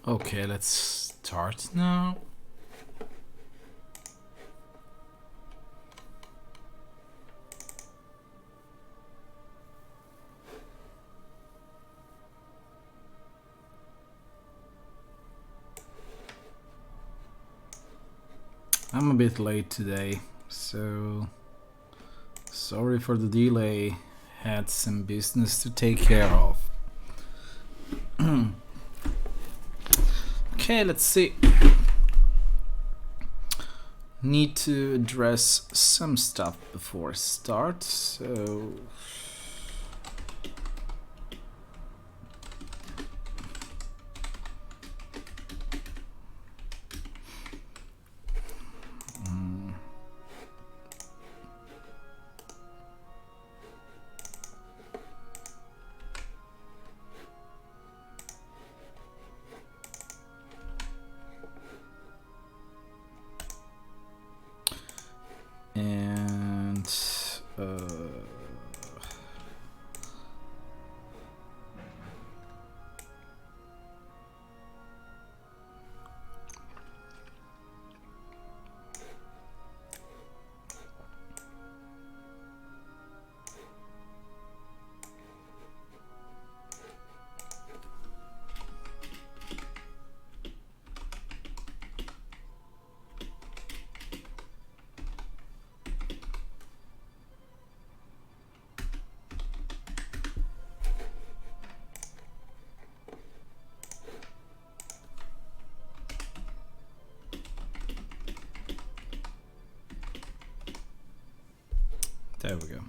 Okay, let's start now. I'm a bit late today, so sorry for the delay. Had some business to take care of. Okay, let's see. Need to address some stuff before start, so and there we go.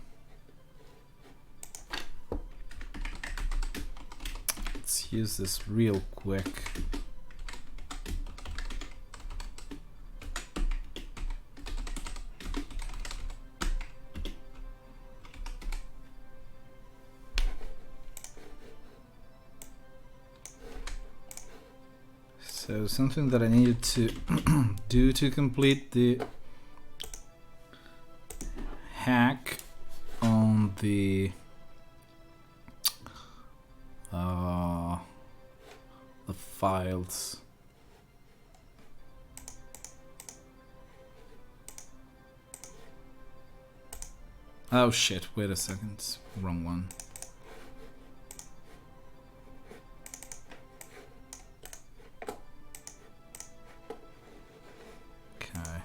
Let's use this real quick. So something that I needed to do to complete the hack on the files. Oh shit, wait a second, wrong one. Okay.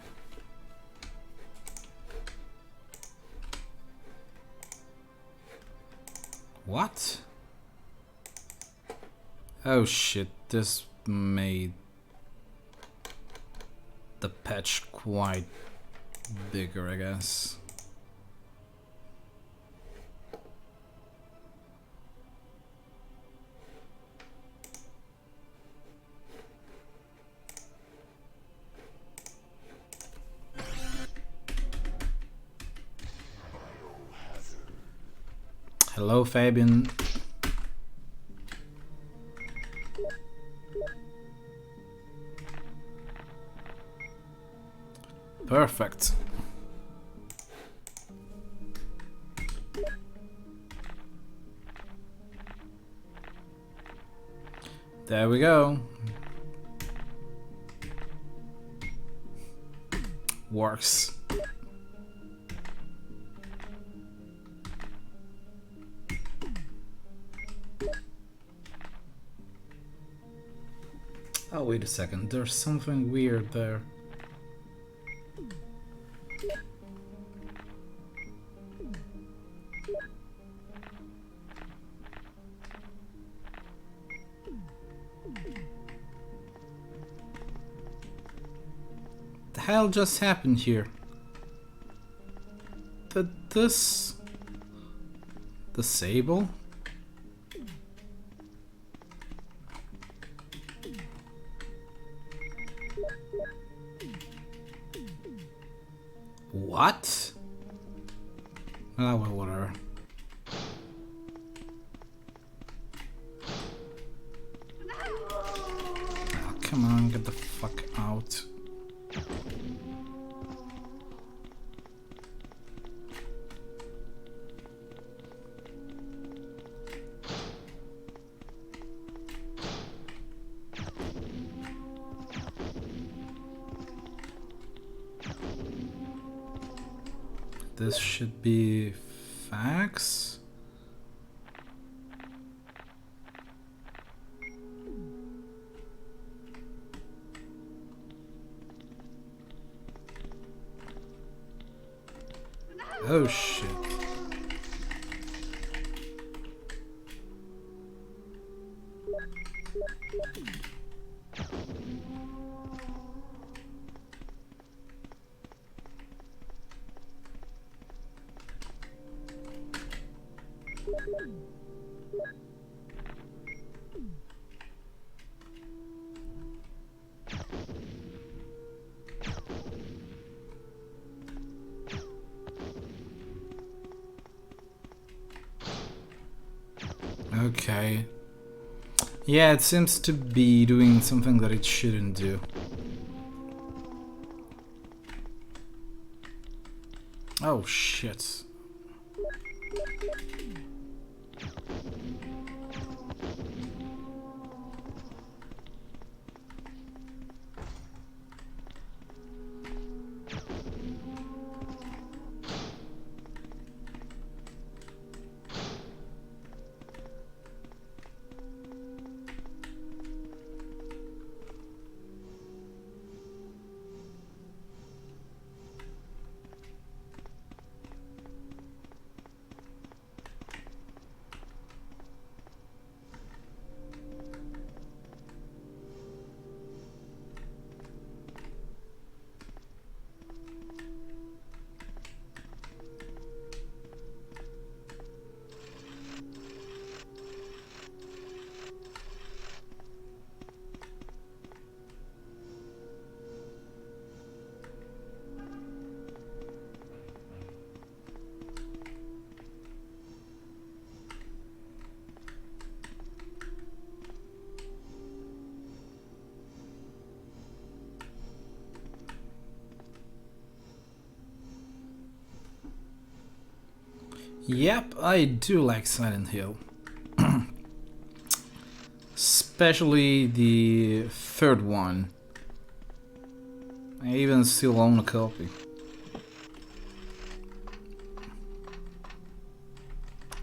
What? Oh shit, this made the patch quite bigger, I guess. Hello, Fabian. Perfect. There we go. Works. Oh, wait a second. There's something weird there. The hell just happened here? Did this disable? What? Oh, well, whatever. Oh, come on, get the fuck out. this should be fax. Oh shit. Okay. Yeah, it seems to be doing something that it shouldn't do. Oh shit. Yep, I do like Silent Hill. Especially the third one. I even still own a copy.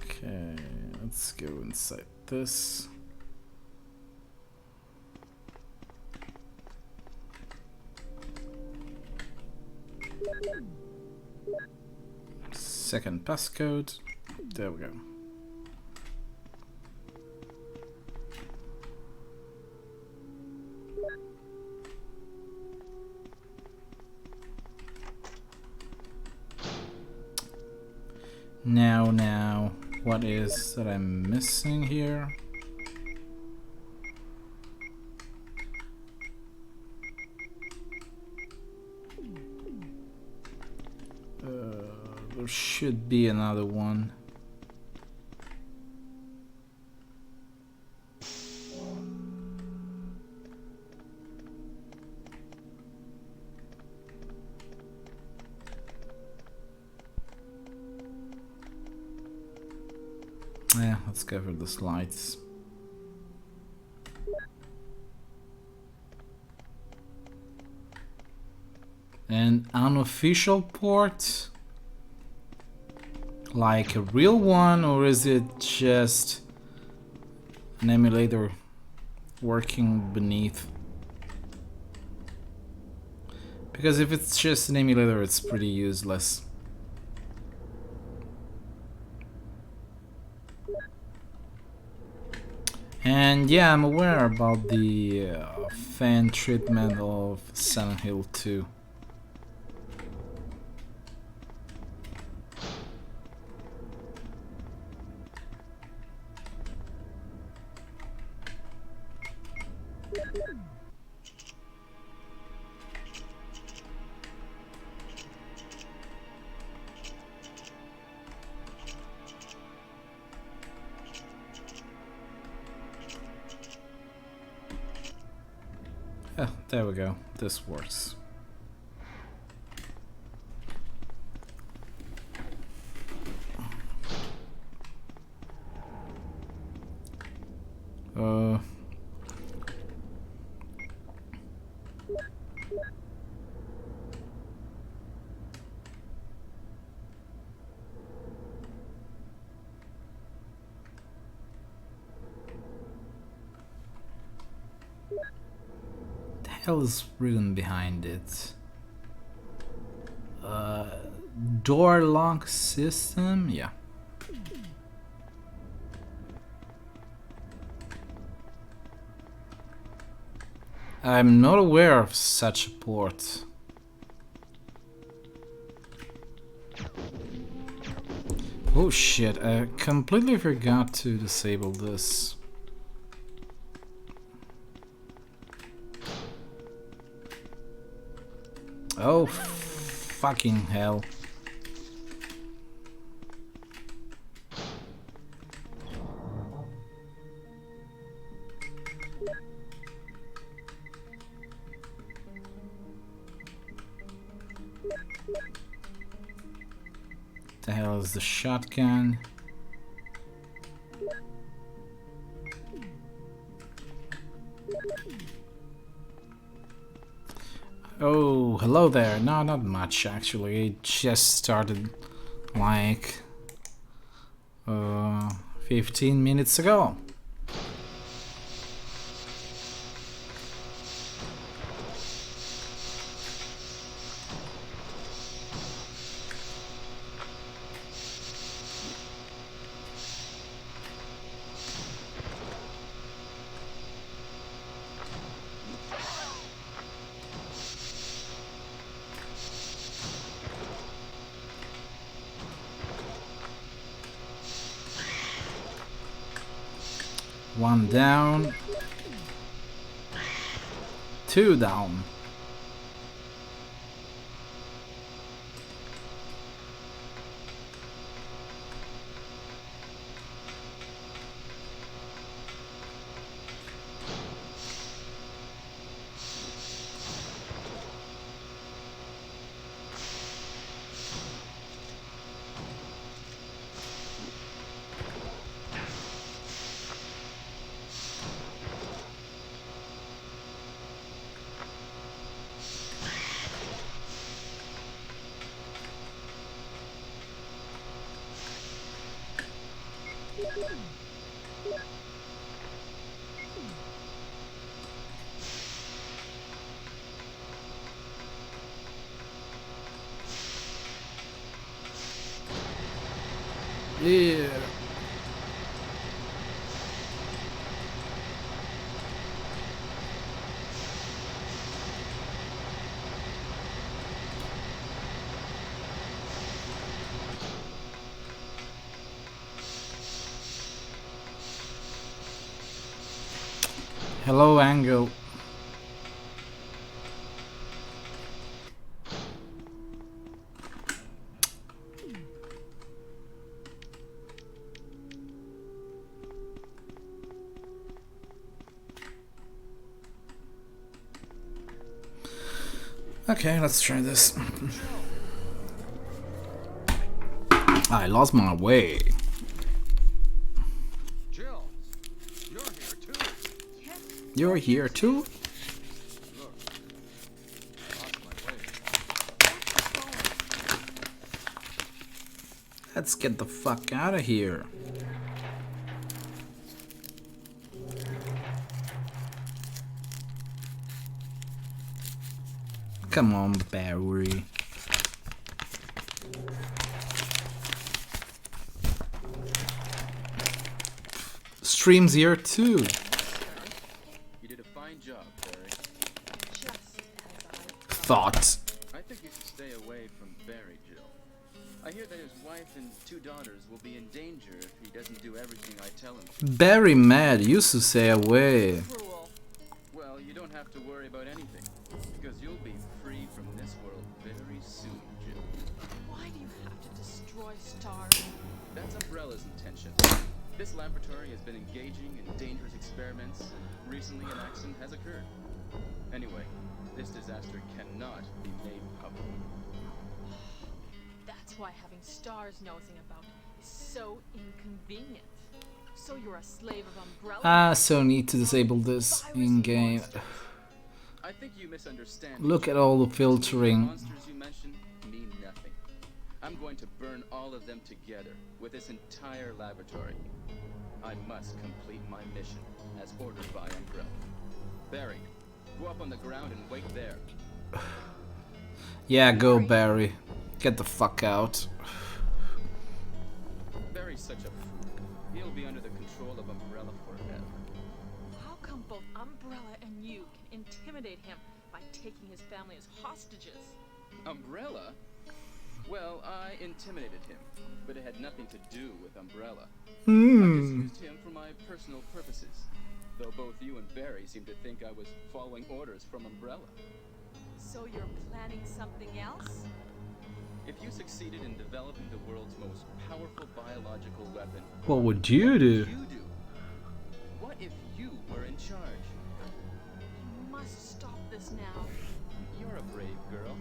Okay, let's go inside this. Second passcode. There we go. Now, what is that I'm missing here? There should be another one. Yeah, let's cover the slides. An unofficial port? Like a real one, or is it just an emulator working beneath? Because if it's just an emulator, it's pretty useless. And yeah, I'm aware about the fan treatment of Silent Hill 2. Oh, there we go. This works. hell is written behind it? Door lock system? Yeah. I'm not aware of such a port. Oh shit, I completely forgot to disable this. Oh, fucking hell. The hell is the shotgun? Oh, hello there. No, not much actually. It just started like 15 minutes ago. One down. Two down. Yeah. Hello, Angle. Okay, let's try this. I lost my way. Jill, you're here too. You're here too? Look, I lost my way. Let's get the fuck out of here. Come on, Barry. Stream's here too. You did a fine job, Barry. Just as I Thought. I think you should stay away from Barry, Jill. I hear that his wife and 2 daughters will be in danger if he doesn't do everything I tell him to. Barry mad used to say away. cruel. Well, you don't have to worry about anything, because you'll be free from this world very soon, Jill. Why do you have to destroy stars? That's Umbrella's intention. This laboratory has been engaging in dangerous experiments, and recently an accident has occurred. Anyway, this disaster cannot be made public. That's why having stars nosing about is so inconvenient. So you're a slave of Umbrella? So need to disable this in game. I think you misunderstand. Look at all the The filtering. monsters you mentioned mean nothing. I'm going to burn all of them together with this entire laboratory. I must complete my mission as ordered by Umbrella. Barry, Go up on the ground and wait there. Yeah, go Barry. Get the fuck out. Barry's such a fool. He'll be under the control of Umbrella forever. How come both Umbrella and you can intimidate him by taking his family as hostages? Umbrella? Well, I intimidated him, but it had nothing to do with Umbrella. I just used him for my personal purposes, though both you and Barry seem to think I was following orders from Umbrella. So you're planning something else? If you succeeded in developing the world's most powerful biological weapon, What would you do? what would you do? What if you were in charge? You must stop this now. You're a brave girl.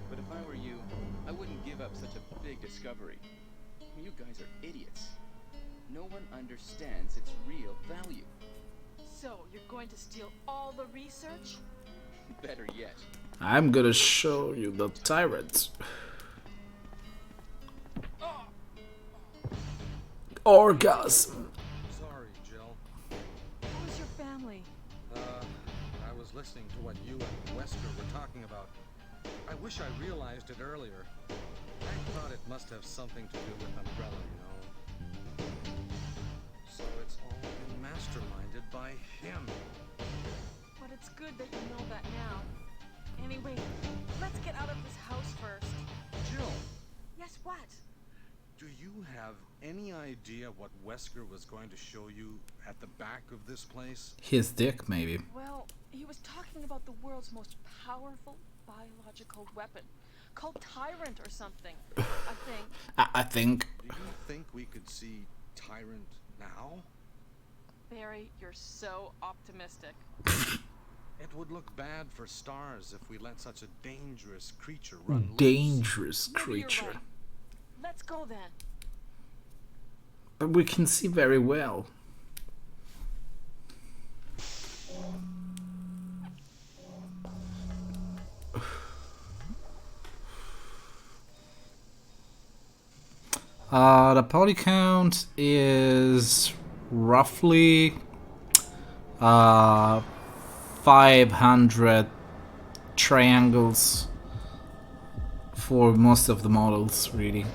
But if I were you, I wouldn't give up such a big discovery. You guys are idiots. No one understands its real value. So you're going to steal all the research? Better yet. I'm gonna show you the tyrant. Orgasm. Sorry, Jill. Who's your family? I was listening to what you and Wesker were talking about. I wish I realized it earlier. I thought it must have something to do with Umbrella, you know. So it's all been masterminded by him. But it's good that you know that now. Anyway, let's get out of this house first. Jill, Yes, what? do you have any idea what Wesker was going to show you at the back of this place? His dick, maybe. Well, he was talking about the world's most powerful biological weapon, called Tyrant or something, I think. I think. Do you think we could see Tyrant now? Barry, you're so optimistic. It would look bad for stars if we let such a dangerous creature run loose. Dangerous Maybe you're creature. right. Let's go then. But we can see very well. The poly count is roughly 500 triangles for most of the models, really.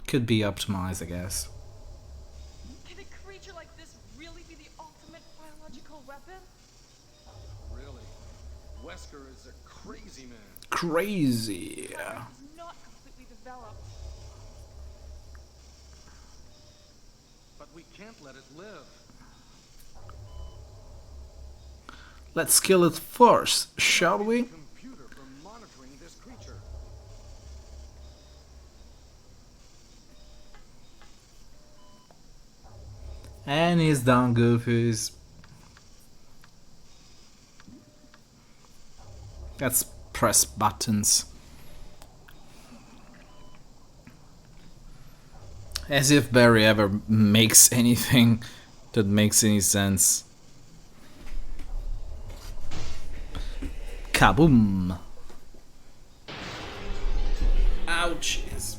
Could be optimized, I guess. Can a creature like this really be the ultimate biological weapon? Really? Wesker is a crazy man. Crazy. Tyrant is not completely developed. But we can't let it live. Let's kill it first, shall we? Computer for monitoring this creature. And he's done, goofies. Let's press buttons. As if Barry ever makes anything that makes any sense. Kaboom! Ouchies.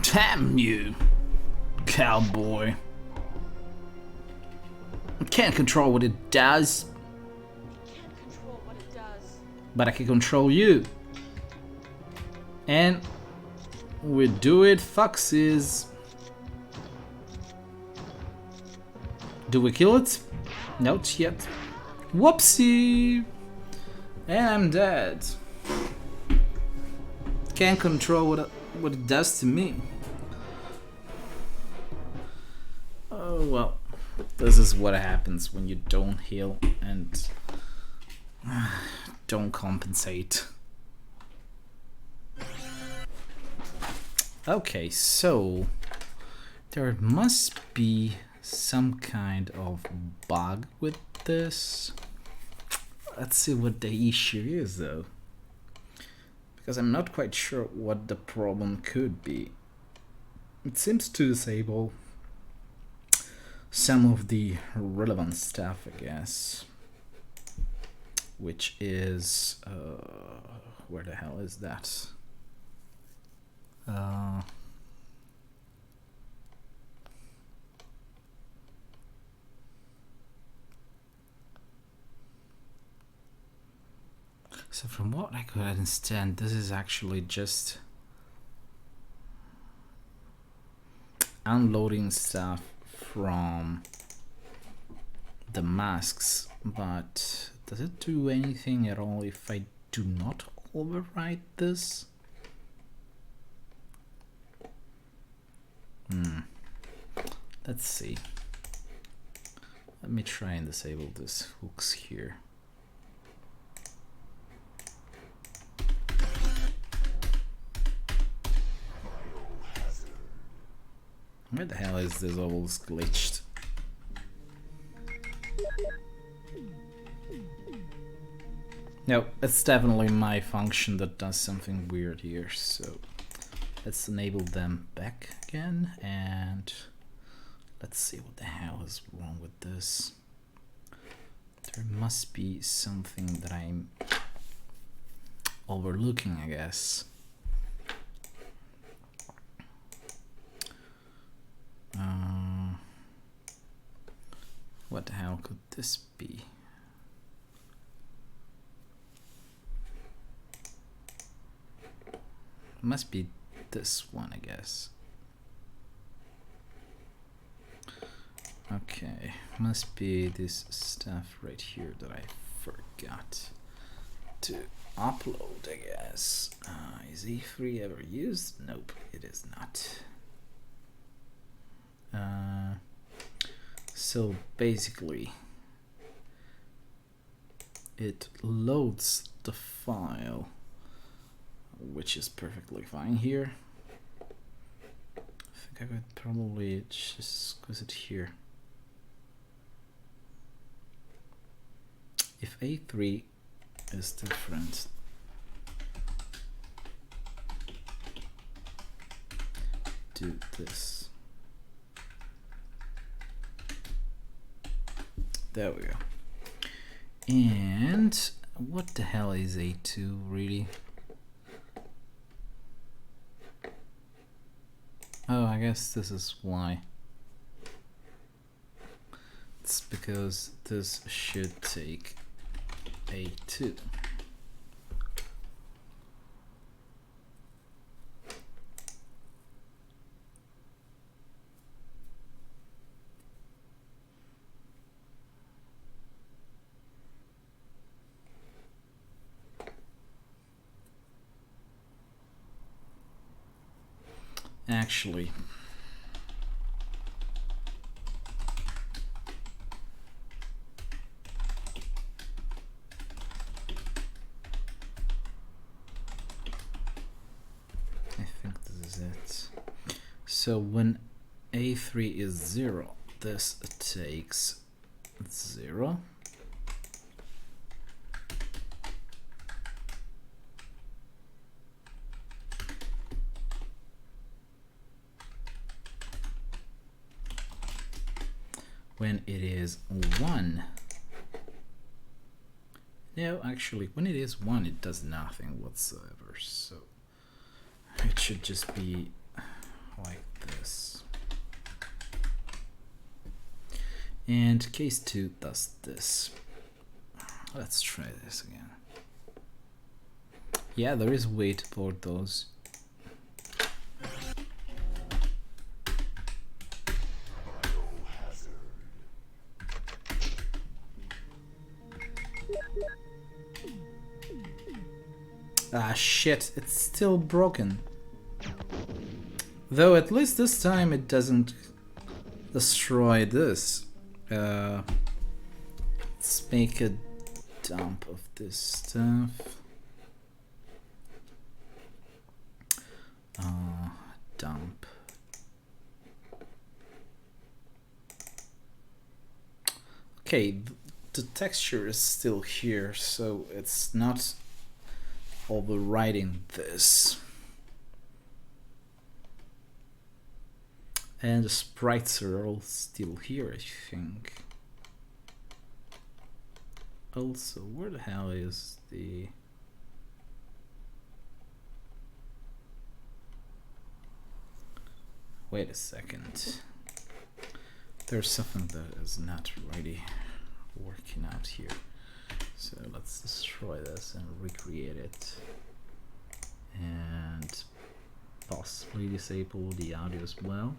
Damn you, cowboy. I can't control what it does, Can't control what it does. but I can control you. And we do it, foxes. Do we kill it? Not yet. Whoopsie! And I'm dead. Can't control what it does to me. Oh well. This is what happens when you don't heal and don't compensate. Okay, so there must be some kind of bug with this. Let's see what the issue is though, because I'm not quite sure what the problem could be. It seems to disable some of the relevant stuff, I guess, which is where the hell is that? So from what I could understand, this is actually just unloading stuff from the masks, but does it do anything at all if I do not override this? Let's see. Let me try and disable this hooks here. Where the hell is this all glitched? No, it's definitely my function that does something weird here, so let's enable them back again, and let's see what the hell is wrong with this. There must be something that I'm overlooking, I guess. What the hell could this be? Must be this one, I guess. Okay, must be this stuff right here that I forgot to upload, I guess. Is E3 ever used? Nope, it is not. So basically, it loads the file, which is perfectly fine here. I think I could probably just squeeze it here. If A3 is different, do this. There we go. And what the hell is A2 really? Oh, I guess this is why. It's because this should take A2. Actually, I think this is it. So when A3 is 0, this takes 0. When it is 1, no, actually, when it is 1, it does nothing whatsoever, so it should just be like this. And case 2 does this. Let's try this again. Yeah, there is a way to port those. Ah shit, it's still broken. Though at least this time it doesn't destroy this. Let's make a dump of this stuff. Dump. Okay, the texture is still here, so it's not overriding this. And the sprites are all still here, I think. Also, where the hell is the... Wait a second. There's something that is not really working out here. So let's destroy this and recreate it. And possibly disable the audio as well.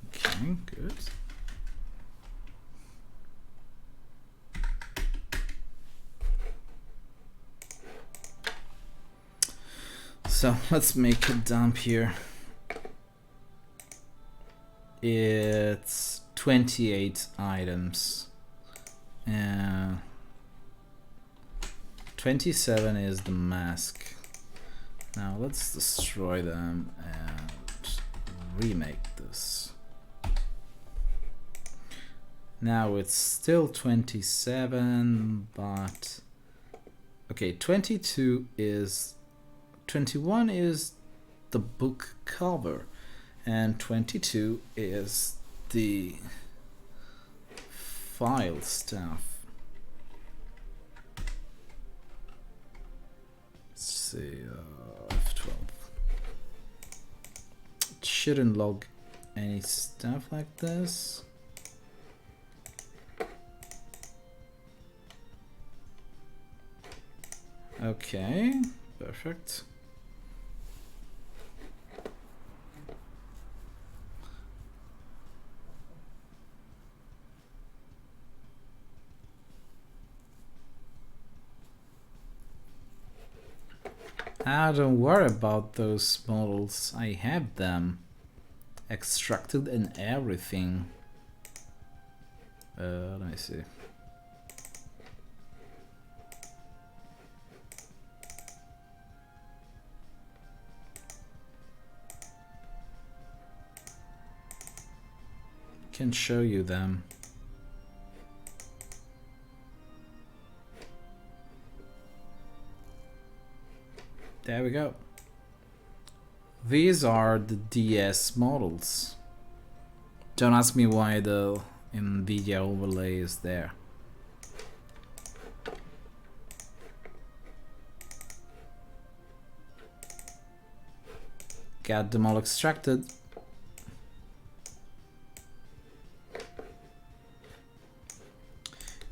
Okay, good. So let's make a dump here. It's 28 items. And 27 is the mask. Now let's destroy them and remake this. Now it's still 27, but okay, 22 is 21 is the book cover, and 22 is the file stuff. Let's see, F12. It shouldn't log any stuff like this. Okay, perfect. Don't worry about those models. I have them extracted and everything. Let me see. Can show you them. There we go. These are the DS models. Don't ask me why the NVIDIA overlay is there. Got them all extracted.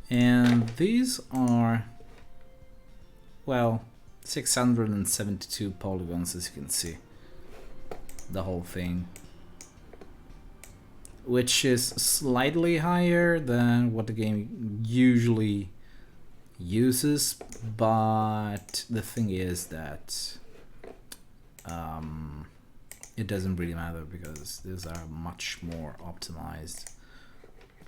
And these are, well, 672 polygons, as you can see. The whole thing. Which is slightly higher than what the game usually uses, but the thing is that it doesn't really matter because these are much more optimized.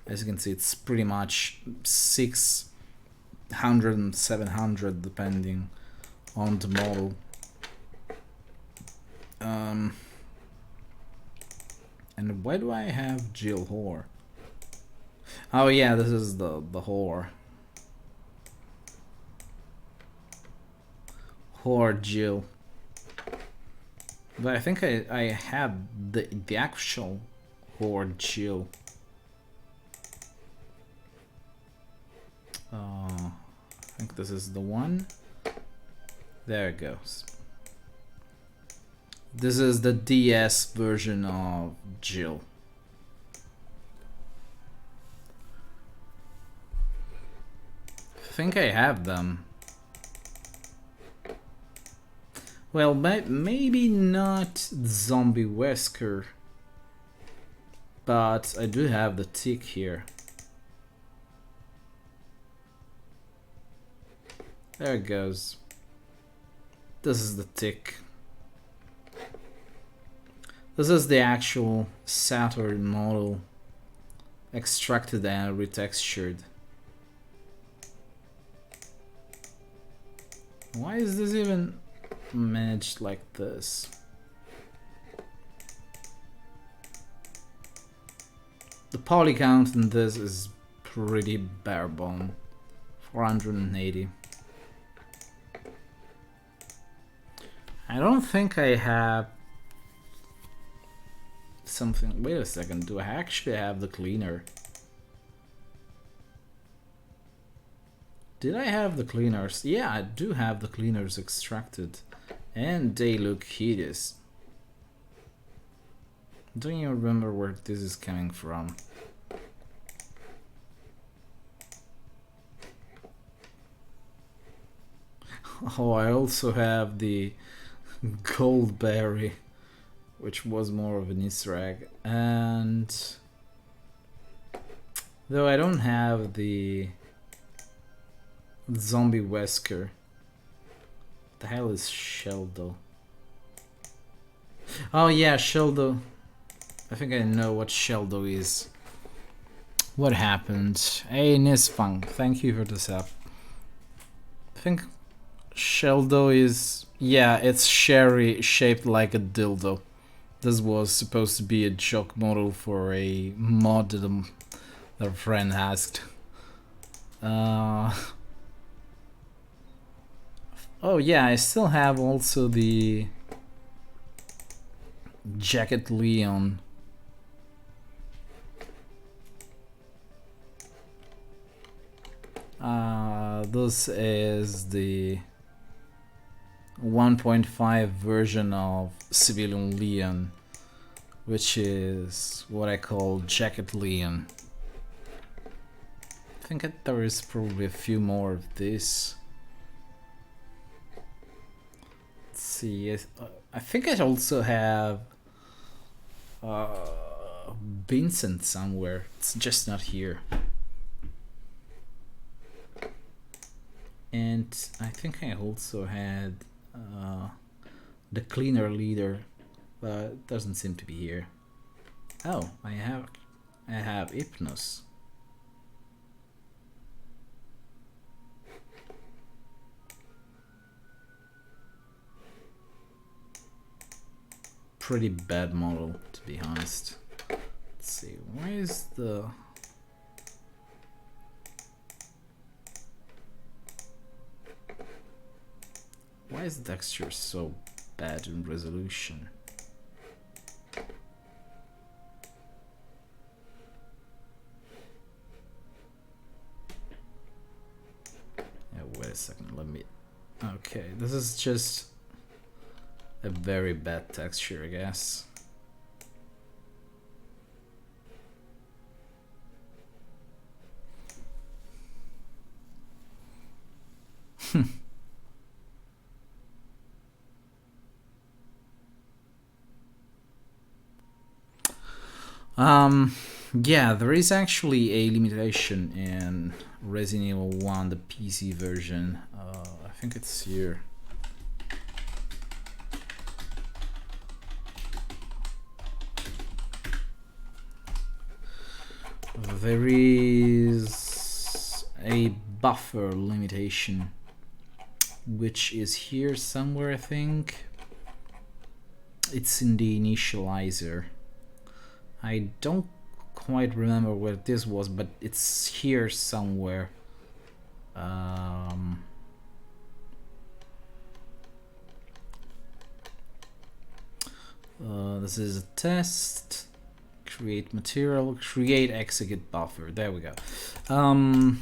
As you can see, it's pretty much 600 and 700 depending on the model. And why do I have Jill Whore? Oh yeah, this is the whore. Whore Jill. But I think I had the actual whore Jill. I think this is the one. There it goes. This is the DS version of Jill. I think I have them. Well, maybe not Zombie Wesker, but I do have the tick here. There it goes. This is the tick. This is the actual Saturn model, extracted and retextured. Why is this even managed like this? The poly count in this is pretty bare bone. 480. I don't think I have something. Wait a second, do I actually have the cleaner? Did I have the cleaners? Yeah, I do have the cleaners extracted, and they look hideous. Don't even remember where this is coming from. Oh, I also have the Goldberry, which was more of an Easter egg. And though I don't have the Zombie Wesker. The hell is Sheldo? Oh yeah, Sheldo. I think I know what Sheldo is. What happened? Hey Nisfang, thank you for this app. I think Sheldo is... yeah, it's Sherry shaped like a dildo. This was supposed to be a joke model for a mod that a friend asked. Oh yeah, I still have also the Jacket Leon. This is the 1.5 version of Civilian Leon, which is what I call Jacket Leon. I think there is probably a few more of this. Let's see, I think I also have Vincent somewhere. It's just not here. And I think I also had the Cleaner Leader, but it doesn't seem to be here. Oh, I have Hypnos. Pretty bad model, to be honest. Let's see, where is the... why is the texture so bad in resolution? Yeah, wait a second, let me... okay, this is just a very bad texture, I guess. Yeah, there is actually a limitation in Resident Evil 1, the PC version. I think it's here. There is a buffer limitation, which is here somewhere, I think. It's in the initializer. I don't quite remember where this was, but it's here somewhere. This is a test. Create material, create execute buffer. There we go.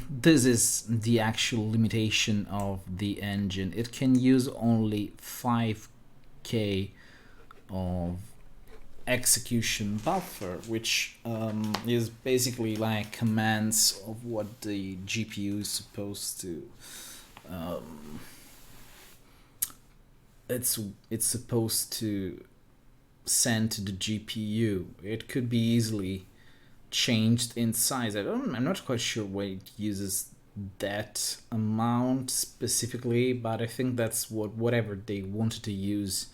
This is the actual limitation of the engine. It can use only 5K of execution buffer, which is basically like commands of what the GPU is supposed to it's supposed to send to the GPU. It could be easily changed in size. I'm not quite sure why it uses that amount specifically, but I think that's whatever they wanted to use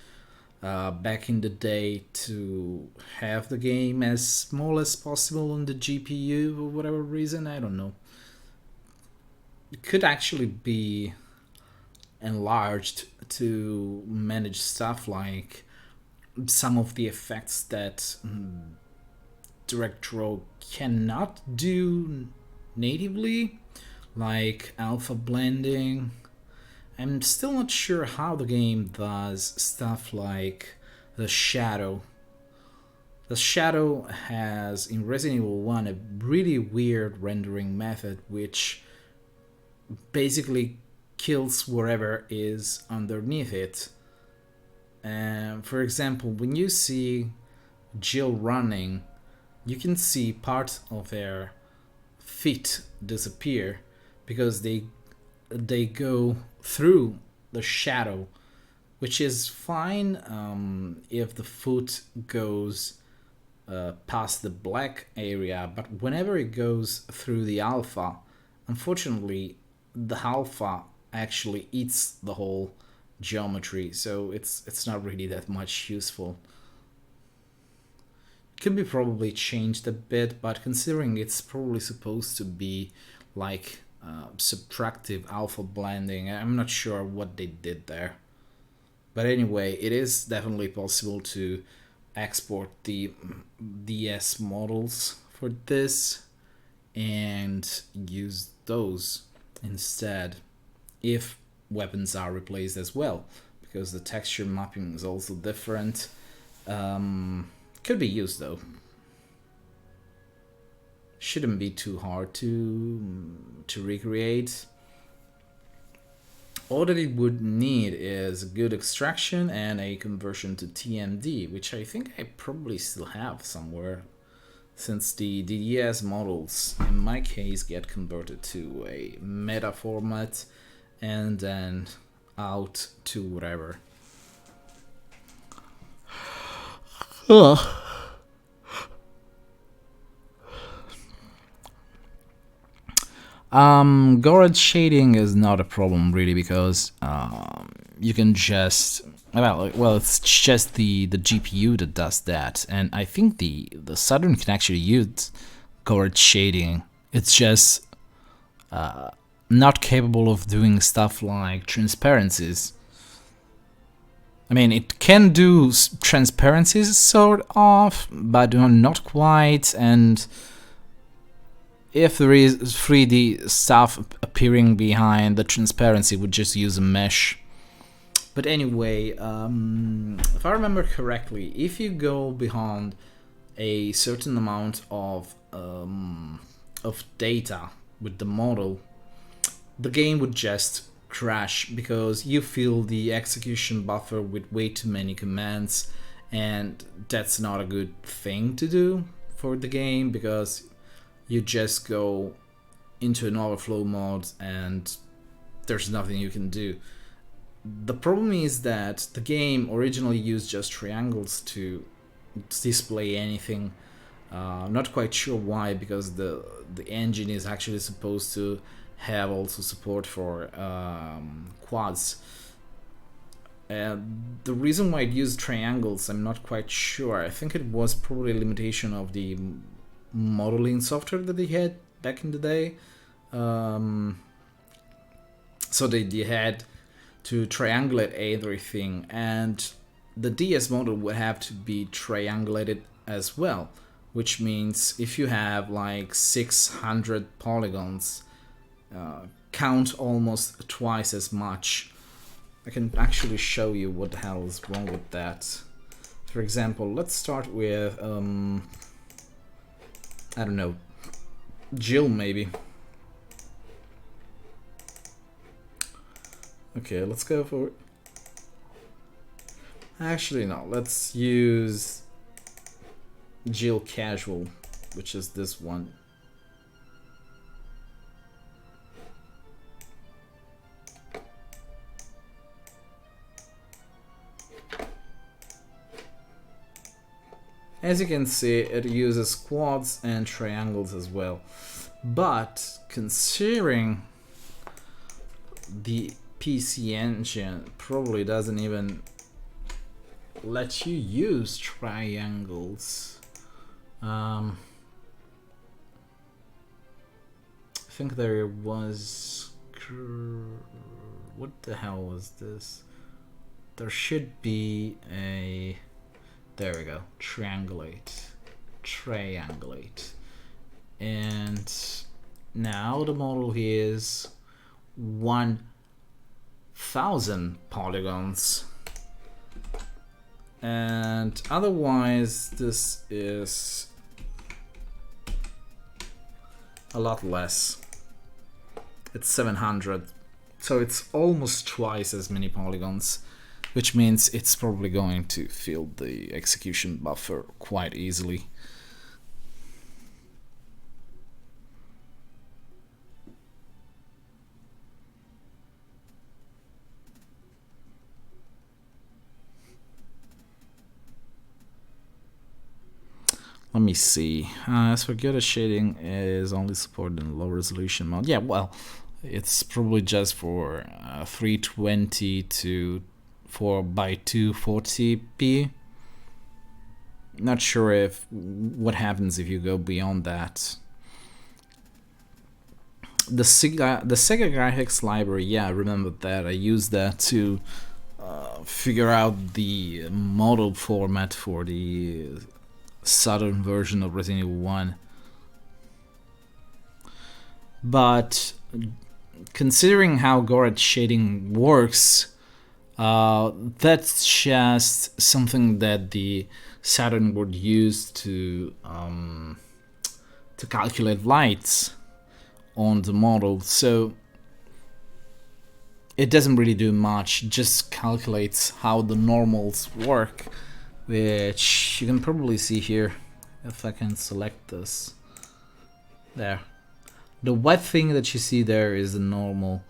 back in the day to have the game as small as possible on the GPU for whatever reason. I don't know. It could actually be enlarged to manage stuff like some of the effects that DirectDraw cannot do natively, like alpha blending. I'm still not sure how the game does stuff like the shadow. The shadow has, in Resident Evil 1, a really weird rendering method which basically kills whatever is underneath it. For example, when you see Jill running, you can see part of their feet disappear because they go through the shadow, which is fine if the foot goes past the black area, but whenever it goes through the alpha, unfortunately the alpha actually eats the whole geometry, so it's not really that much useful. Could be probably changed a bit, but considering it's probably supposed to be like subtractive alpha blending, I'm not sure what they did there. But anyway, it is definitely possible to export the DS models for this and use those instead if weapons are replaced as well, because the texture mapping is also different. Could be used though. Shouldn't be too hard to recreate. All that it would need is a good extraction and a conversion to TMD, which I think I probably still have somewhere, since the DDS models in my case get converted to a meta format and then out to whatever. Gorage shading is not a problem really, because you can just well it's just the GPU that does that, and I think the Saturn can actually use gorage shading. It's just not capable of doing stuff like transparencies. I mean, it can do transparencies sort of, but not quite, and if there is 3D stuff appearing behind the transparency, would just use a mesh. But anyway, if I remember correctly, if you go beyond a certain amount of data with the model, the game would just crash because you fill the execution buffer with way too many commands, and that's not a good thing to do for the game, because you just go into an overflow mode and there's nothing you can do. The problem is that the game originally used just triangles to display anything. Not quite sure why, because the engine is actually supposed to have also support for quads. The reason why it used triangles, I'm not quite sure. I think it was probably a limitation of the modeling software that they had back in the day. So they had to triangulate everything, and the DS model would have to be triangulated as well, which means if you have like 600 polygons, count almost twice as much. I can actually show you what the hell is wrong with that. For example, let's start with I don't know, Jill maybe. Okay, let's go for it. Actually no, let's use Jill Casual, which is this one. As you can see, it uses quads and triangles as well. But considering the PC engine probably doesn't even let you use triangles. I think there was... what the hell was this? There should be a... there we go. Triangulate. And now the model is 1000 polygons. And otherwise this is a lot less. It's 700. So it's almost twice as many polygons, which means it's probably going to fill the execution buffer quite easily. Let me see. As for good shading is only supported in low resolution mode. Yeah, well, it's probably just for 320 to 4x240p. Not sure if what happens if you go beyond that. The Sega graphics library, yeah, I remember that. I used that to figure out the model format for the Southern version of Resident Evil 1. But considering how Gorad shading works, that's just something that the Saturn would use to calculate lights on the model. So it doesn't really do much, just calculates how the normals work, which you can probably see here if I can select this. There. The white thing that you see there is the normal,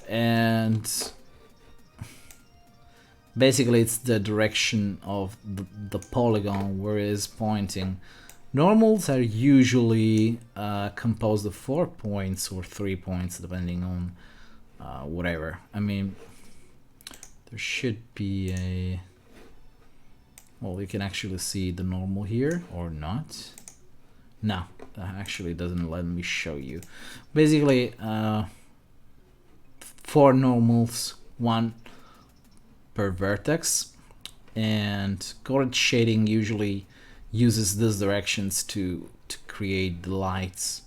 and basically it's the direction of the polygon where it is pointing. Normals are usually composed of 4 points or 3 points depending on whatever. I mean, there should be a... Well, you can actually see the normal here, or not. No, that actually doesn't let me show you. Basically, 4 normals, 1 per vertex, and colored shading usually uses these directions to create the lights.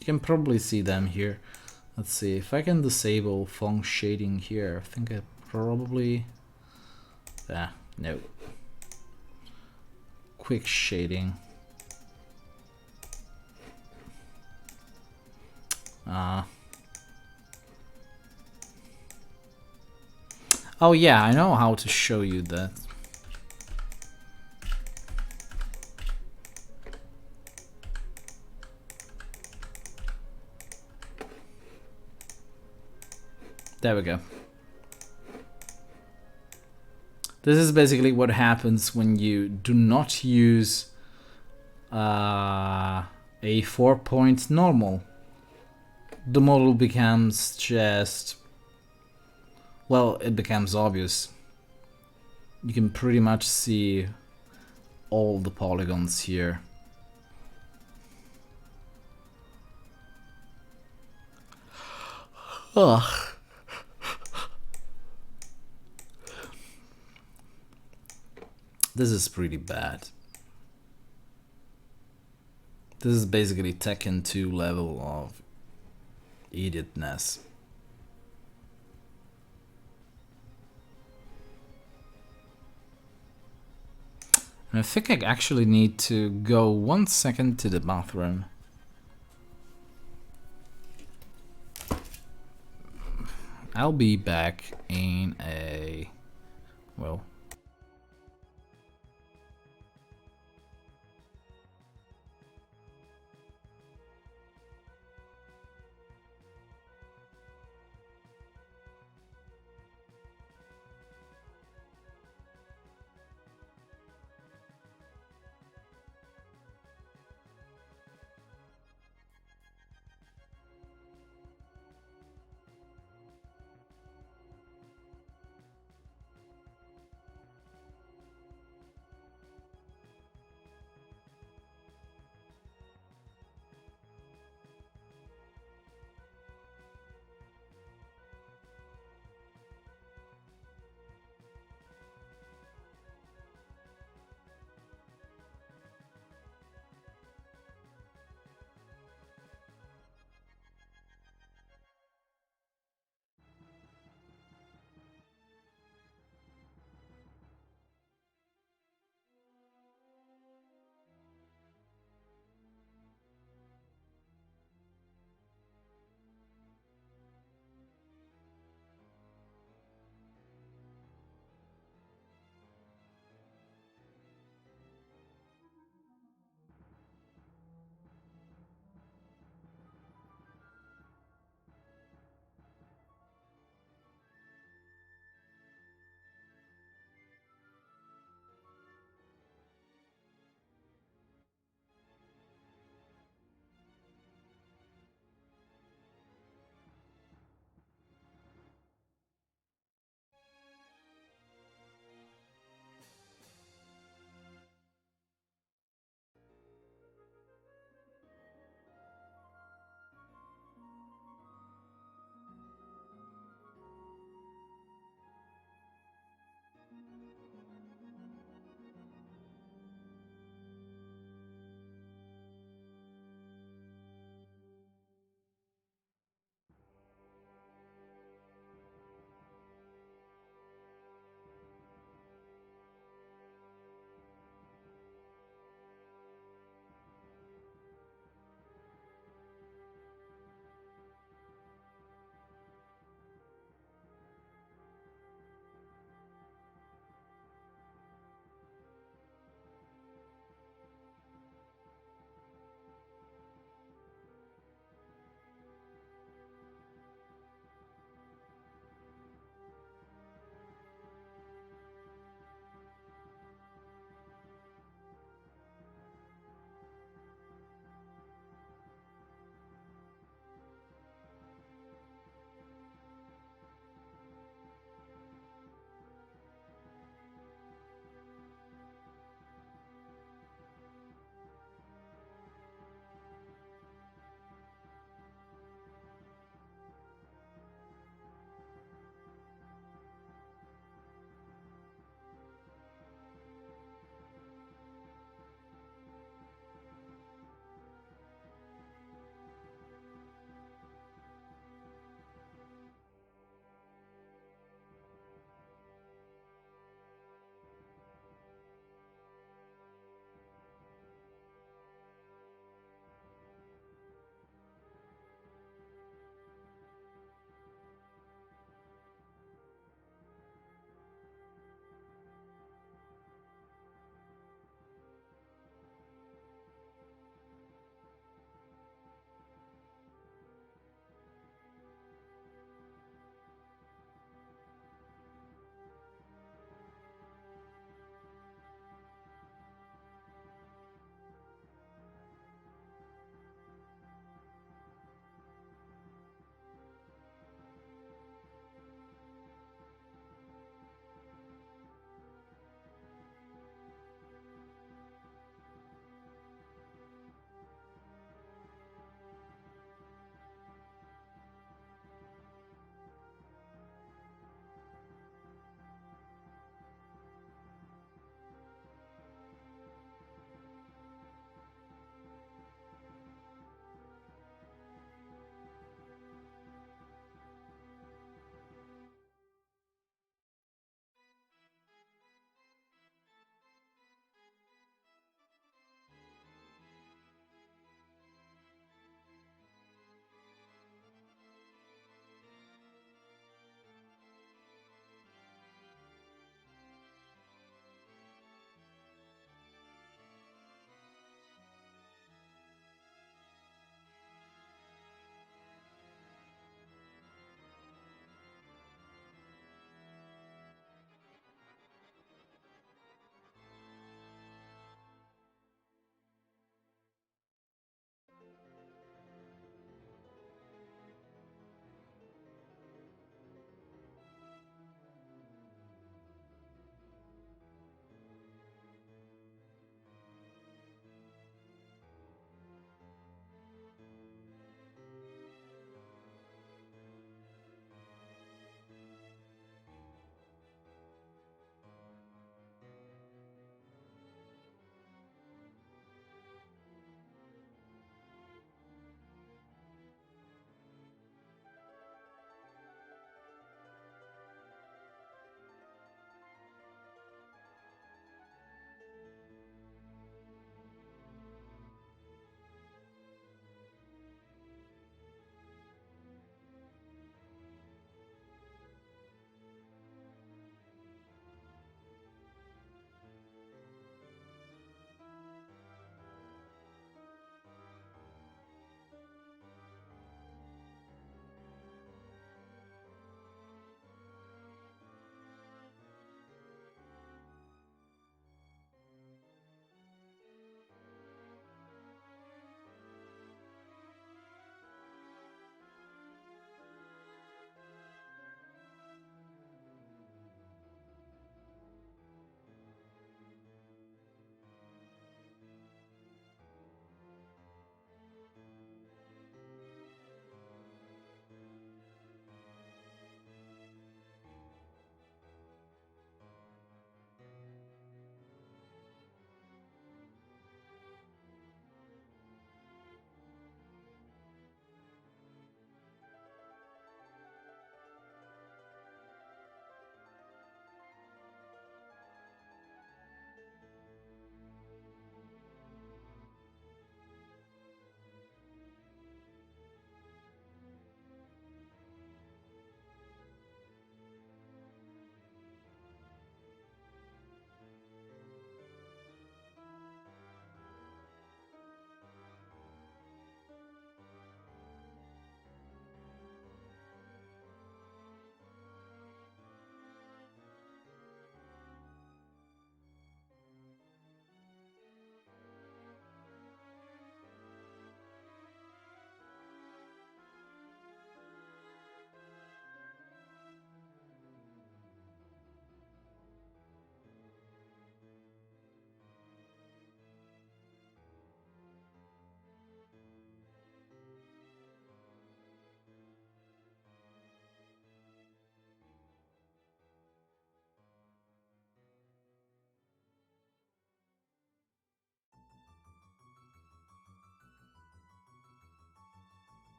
You can probably see them here. Let's see if I can disable phone shading here. I think I probably... no. Quick shading. Oh yeah, I know how to show you that. There we go. This is basically what happens when you do not use a 4-point normal. The model becomes just... well, it becomes obvious. You can pretty much see all the polygons here. Ugh. This is pretty bad. This is basically Tekken 2 level of idiotness. And I think I actually need to go 1 second to the bathroom. I'll be back in a... well...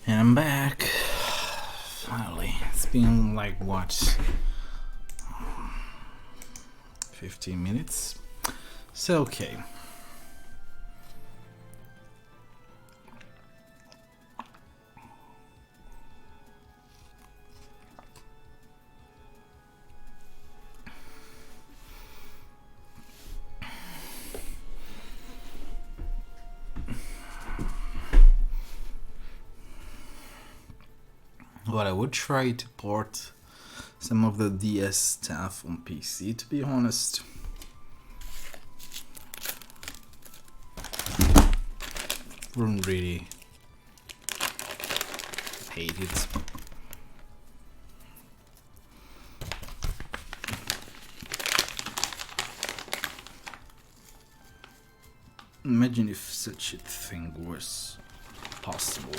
And I'm back. Finally. It's been like what? 15 minutes. So okay. But I would try to port some of the DS stuff on PC, to be honest. Wouldn't really hate it. Imagine if such a thing was possible.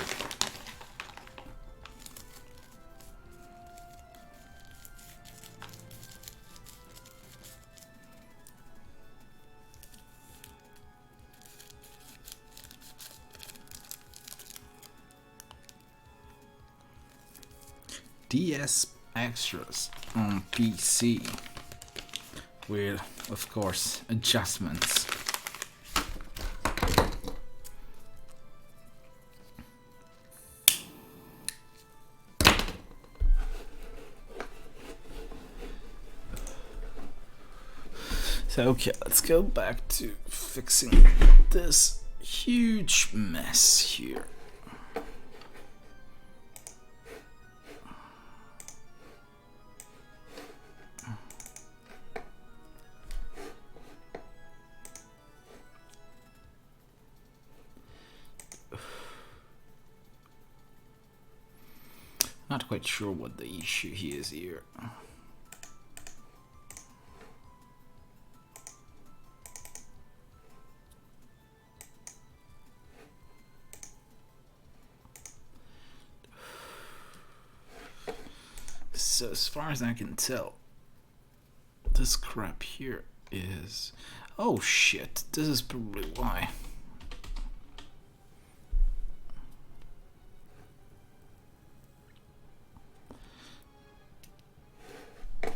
DS extras on PC with, of course, adjustments. So okay, let's go back to fixing this huge mess here. Not quite sure what the issue is here. So as far as I can tell, this crap here is... Oh shit, this is probably why.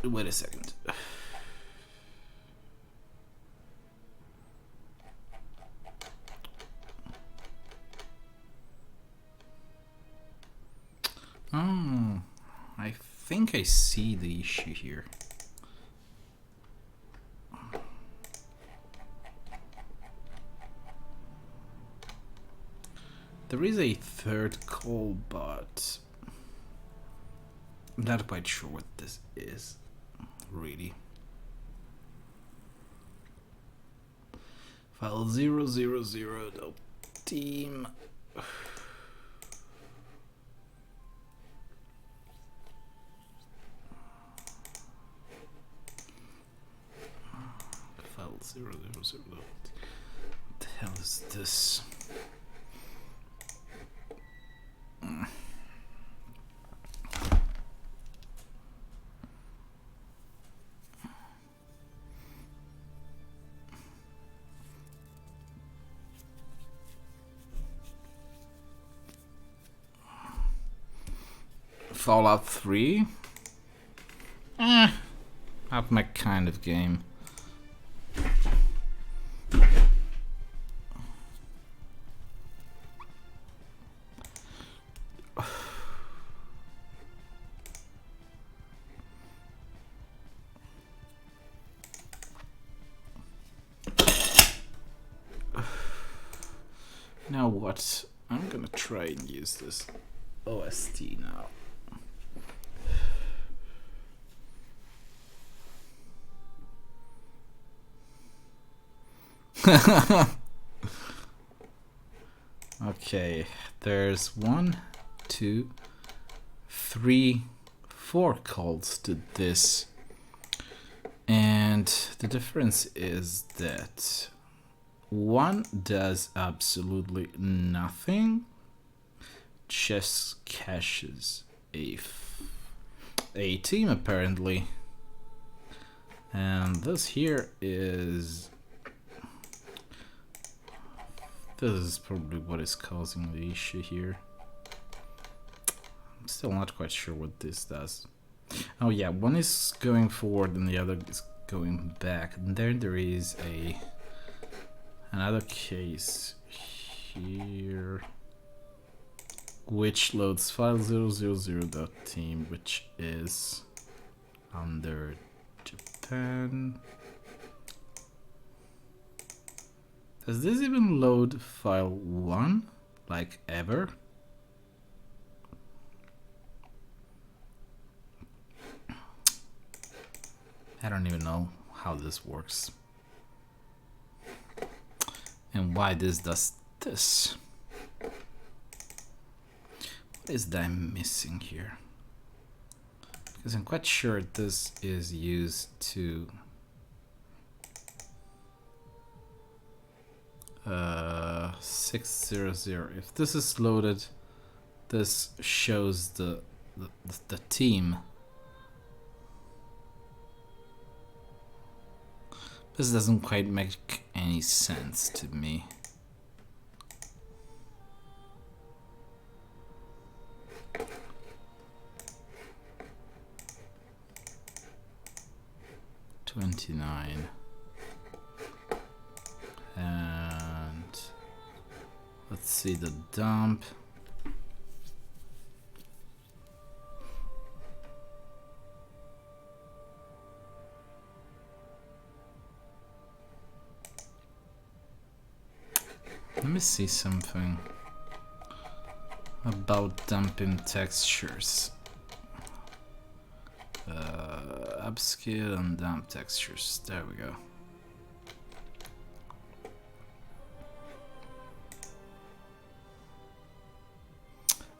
Wait a second. Oh, I think I see the issue here. There is a third call, but I'm not quite sure what this is, really. File 000.team. File 000. What the hell is this? Fallout 3? Not my kind of game. Now what? I'm gonna try and use this OST now. Okay, there's 1, 2, 3, 4 calls to this, and the difference is that one does absolutely nothing, just caches a team apparently, and this here is... This is probably what is causing the issue here. Still not quite sure what this does. Oh yeah, one is going forward and the other is going back. And then there is another case here which loads file 000.team, which is under Japan. Does this even load file 1 like ever? I don't even know how this works and why this does this. What is that I'm missing here? Because I'm quite sure this is used to 600. If this is loaded, this shows the team. This doesn't quite make any sense to me. $29 and let's see the dump. Let me see something about dumping textures. Upscale and dump textures. There we go.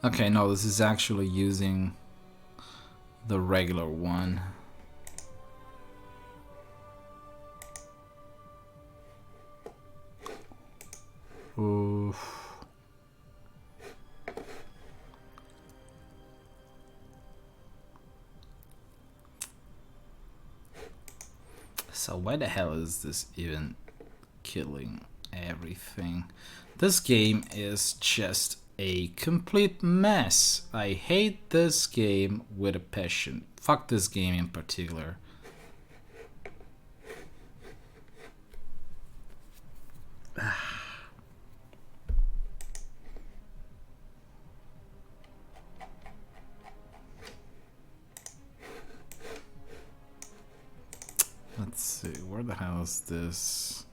Okay, no, this is actually using the regular one. Oof. So why the hell is this even killing everything? This game is just a complete mess. I hate this game with a passion. Fuck this game in particular. Let's see, where the hell is this?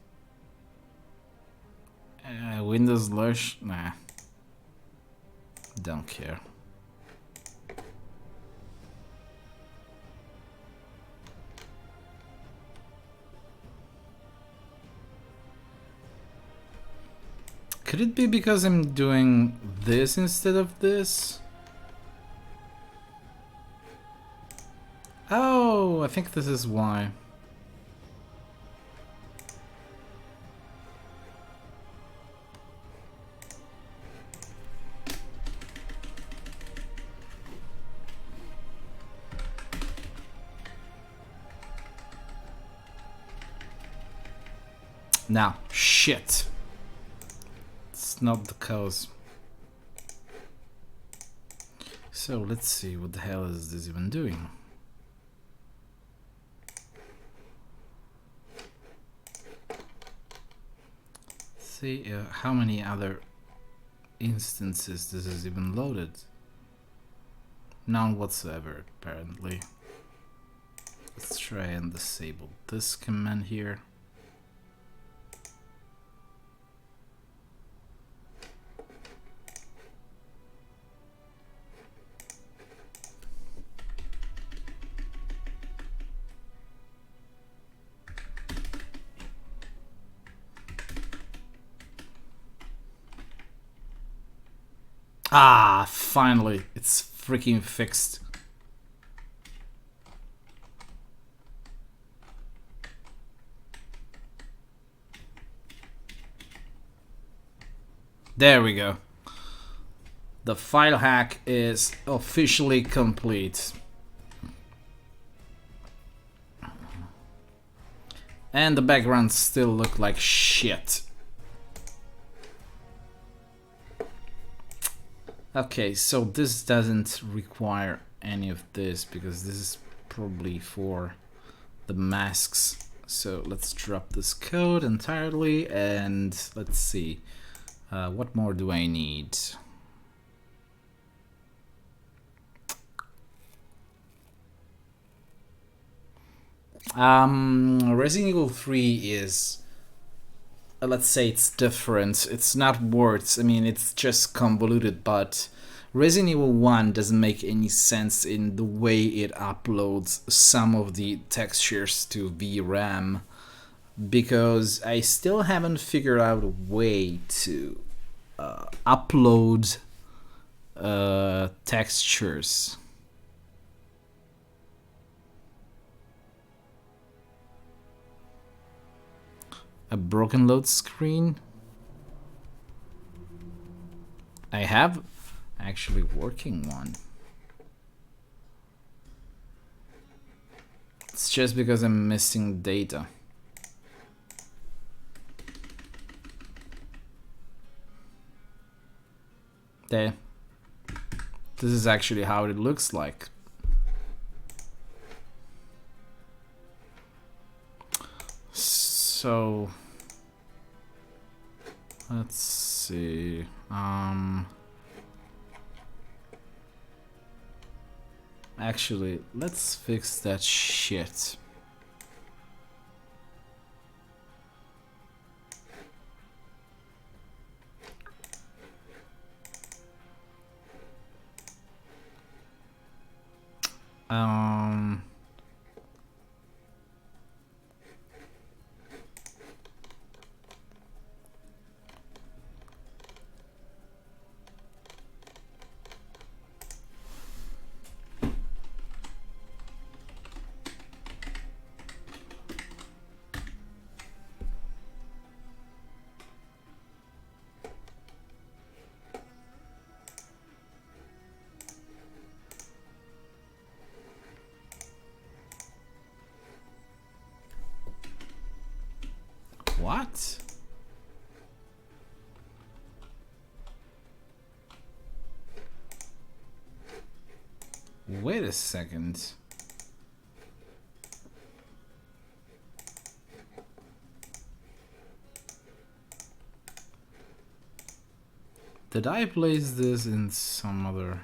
Windows Lush? Nah. Don't care. Could it be because I'm doing this instead of this? Oh, I think this is why. Now, shit. It's not the cause. So let's see, what the hell is this even doing? See how many other instances this is even loaded. None whatsoever, apparently. Let's try and disable this command here. Ah, finally, it's freaking fixed. There we go. The file hack is officially complete. And the backgrounds still look like shit. Okay, so this doesn't require any of this because this is probably for the masks. So let's drop this code entirely and let's see. What more do I need? Resident Evil 3 is, let's say it's different. It's not words. I mean, it's just convoluted, but Resident Evil 1 doesn't make any sense in the way it uploads some of the textures to VRAM, because I still haven't figured out a way to upload textures. A broken load screen? I have actually working one. It's just because I'm missing data. There. This is actually how it looks like. So let's see. Actually, let's fix that shit. What? Wait a second. Did I place this in some other...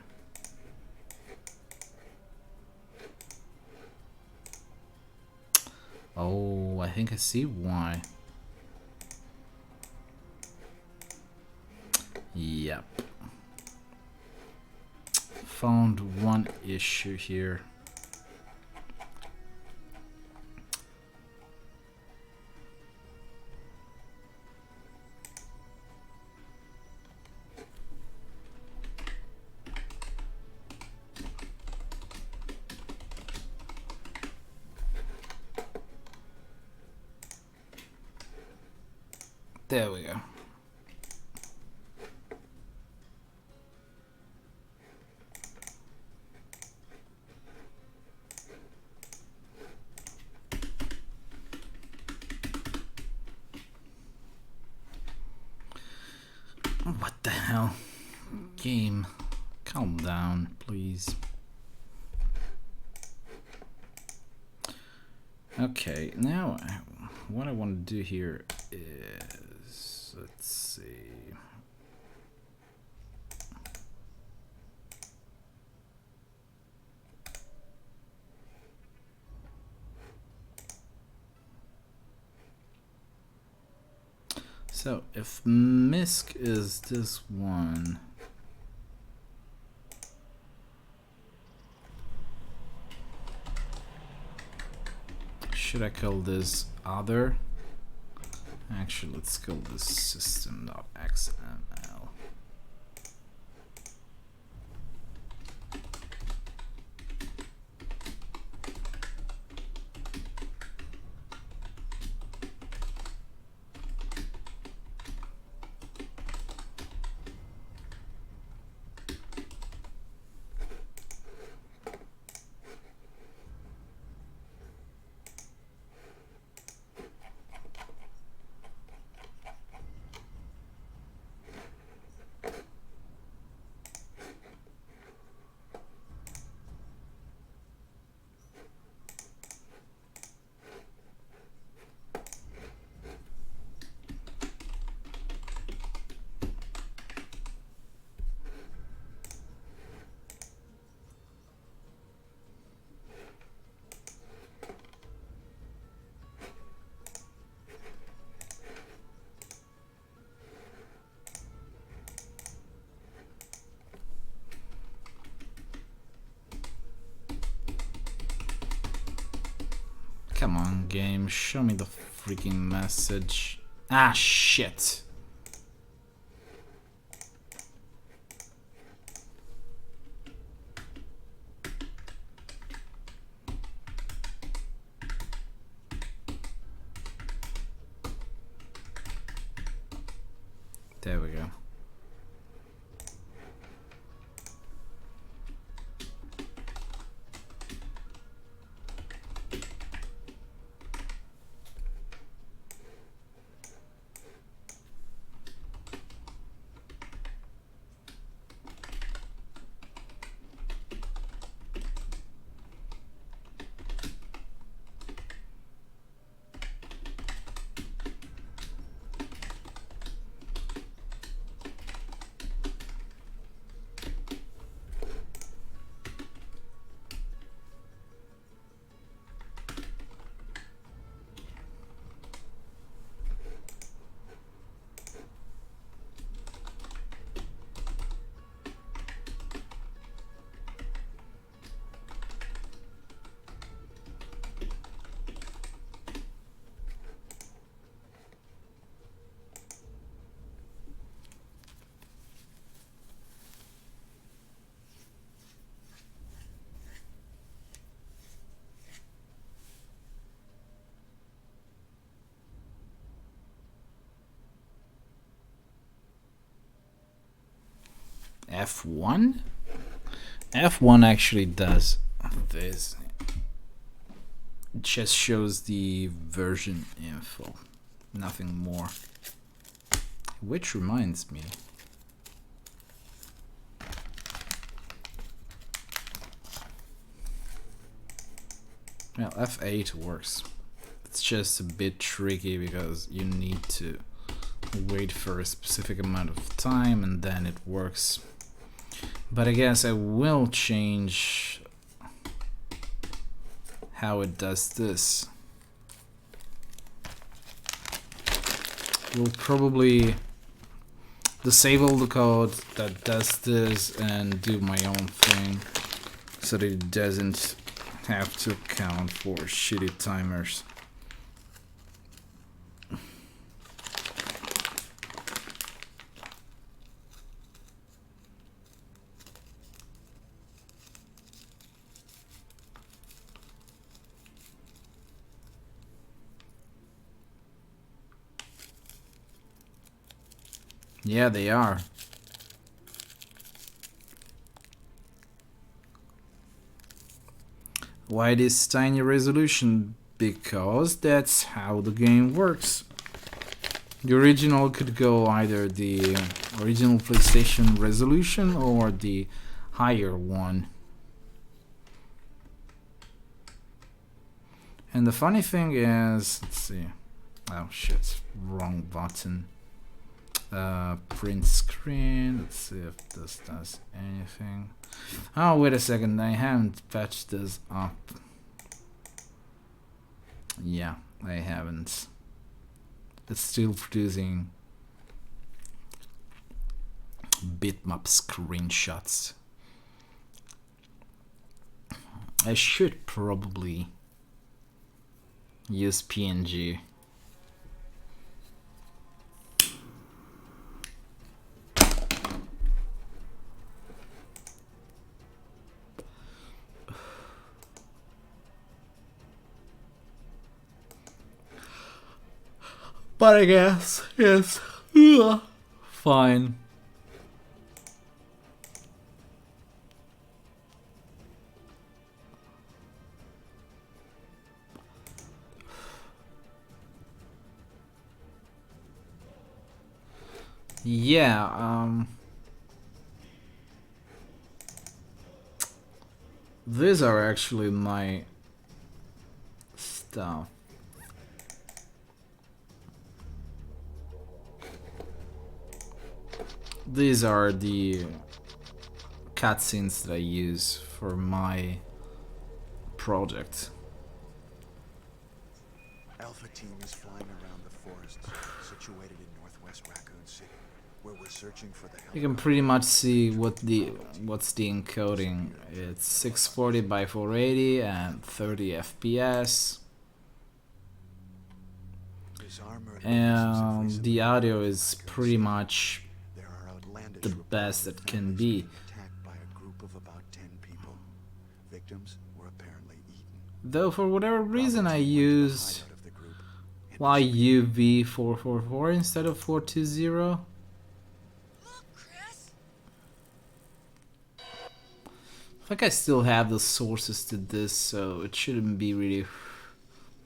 Oh, I think I see why. Yep. Found one issue here. There we go. What the hell? Game, calm down, please. Okay, now what I want to do here is, let's see. So if MISC is this one, should I call this other? Actually, let's call this system.xml. game, show me the freaking message. Ah, shit. There we go. F1? F1 actually does this. It just shows the version info, nothing more. Which reminds me. Well, F8 works. It's just a bit tricky because you need to wait for a specific amount of time and then it works. But I guess I will change how it does this. We'll probably disable the code that does this and do my own thing so that it doesn't have to account for shitty timers. Yeah, they are. Why this tiny resolution? Because that's how the game works. The original could go either the original PlayStation resolution or the higher one. And the funny thing is, let's see. Oh shit, wrong button. Print screen. Let's see if this does anything. Oh, wait a second. I haven't patched this up. Yeah, I haven't. It's still producing bitmap screenshots. I should probably use PNG. But I guess it's fine. Yeah, these are actually my stuff. These are the cutscenes that I use for my project. Alpha team is flying around the forest situated in northwest Raccoon City, where we're searching for the You can pretty much see what's the encoding. It's 640 by 480 and 30 FPS. bizarre murder cases have and recently the audio been is reported in pretty Raccoon much City. There are outlandish the reports best of it can families be. being attacked by a group of about 10 people. Victims were apparently eaten. Though for whatever Bravo reason I team went to the used hideout of the group and YUV444 instead of 420. Look, Chris. I think I still have the sources to this, so it shouldn't be really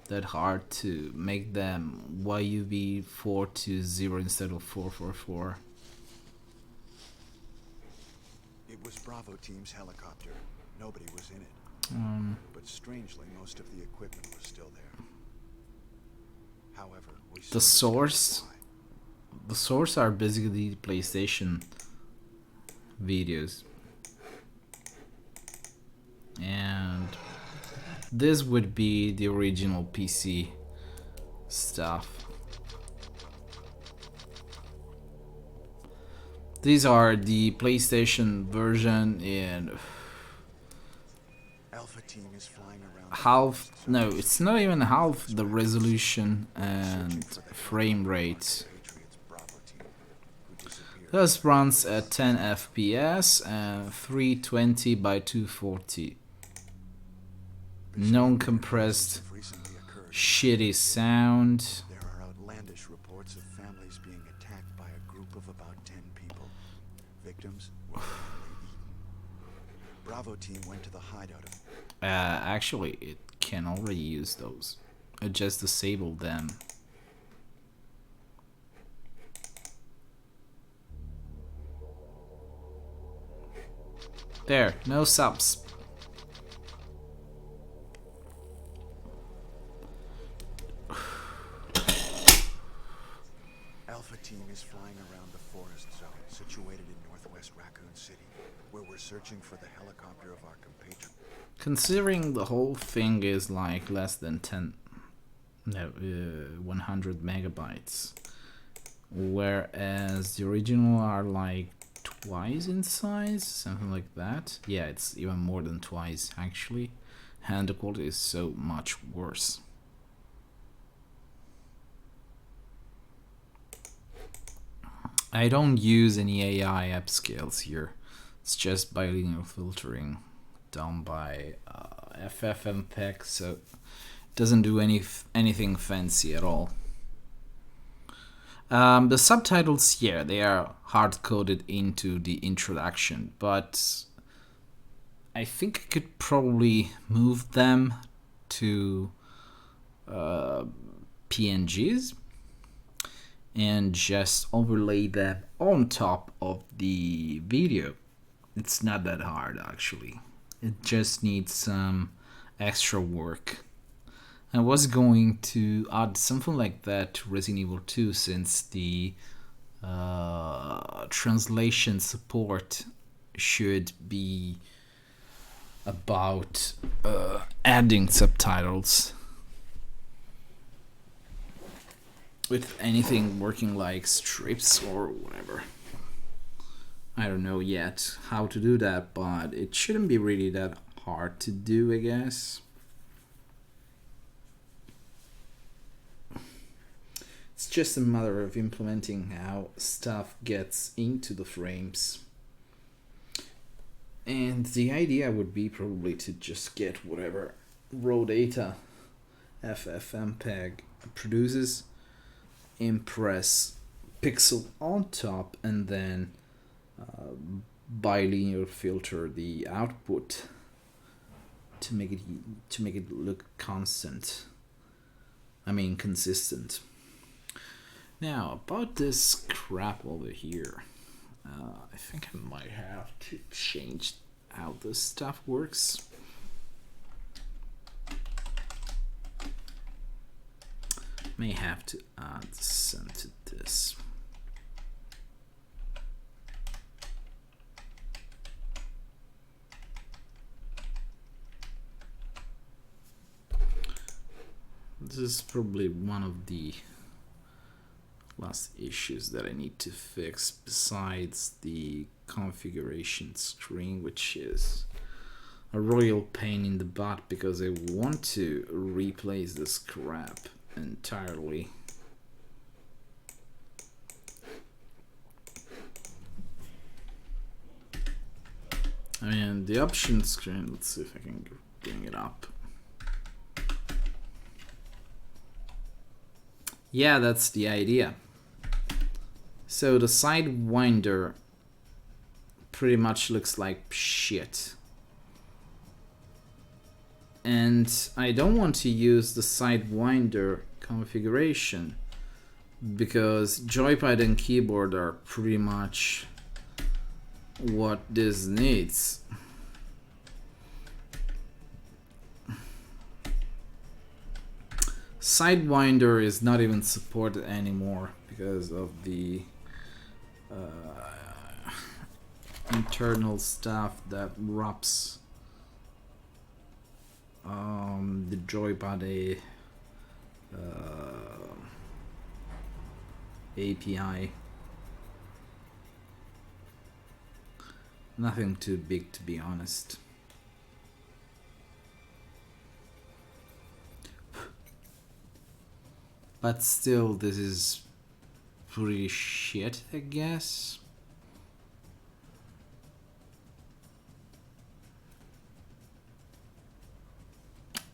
that hard to make them YUV420 instead of 444. it was Bravo team's helicopter. Nobody was in it. But strangely, most of the equipment was still there. However, we soon The source? discovered why. The source are basically PlayStation videos. And this would be the original PC stuff. These are the PlayStation version in Alpha team is flying around the half, forest no, zone it's not even half the situated resolution searching and for the frame helicopter rate. Patriots Bravo team, who disappeared. This runs at 10 FPS and 320 by 240. Non-compressed, Have recently occurred. shitty sound. There are outlandish reports of families being attacked by a group of about 10 people. Victims were apparently eaten. Bravo team went to the hideout of Actually, it can already use those. I just disabled them. There, no subs. Alpha team is flying around the forest zone situated in northwest Raccoon City, where we're searching for the helicopter of our compatriot. Considering the whole thing is like less than 100 megabytes, whereas the original are like twice in size, something like that. Yeah, it's even more than twice actually, and the quality is so much worse. I don't use any AI upscales here. It's just bilinear filtering done by FFmpeg, so it doesn't do anything fancy at all. The subtitles, yeah, they are hard-coded into the introduction, but I think I could probably move them to PNGs and just overlay them on top of the video. It's not that hard actually. It just needs some extra work. I was going to add something like that to Resident Evil 2 since the translation support should be about adding subtitles with anything working like strips or whatever. I don't know yet how to do that, but it shouldn't be really that hard to do, I guess. It's just a matter of implementing how stuff gets into the frames. And the idea would be probably to just get whatever raw data FFmpeg produces, impress pixel on top, and then bilinear filter the output to make it look consistent. Now about this crap over here, I think I might have to change how this stuff works. May have to add some to this. This is probably one of the last issues that I need to fix besides the configuration screen, which is a royal pain in the butt because I want to replace this crap entirely. I mean, the option screen, let's see if I can bring it up. Yeah, that's the idea. So the Sidewinder pretty much looks like shit. And I don't want to use the Sidewinder configuration because joypad and keyboard are pretty much what this needs. Sidewinder is not even supported anymore because of the internal stuff that wraps the joypad API. Nothing too big, to be honest. But still, this is pretty shit, I guess.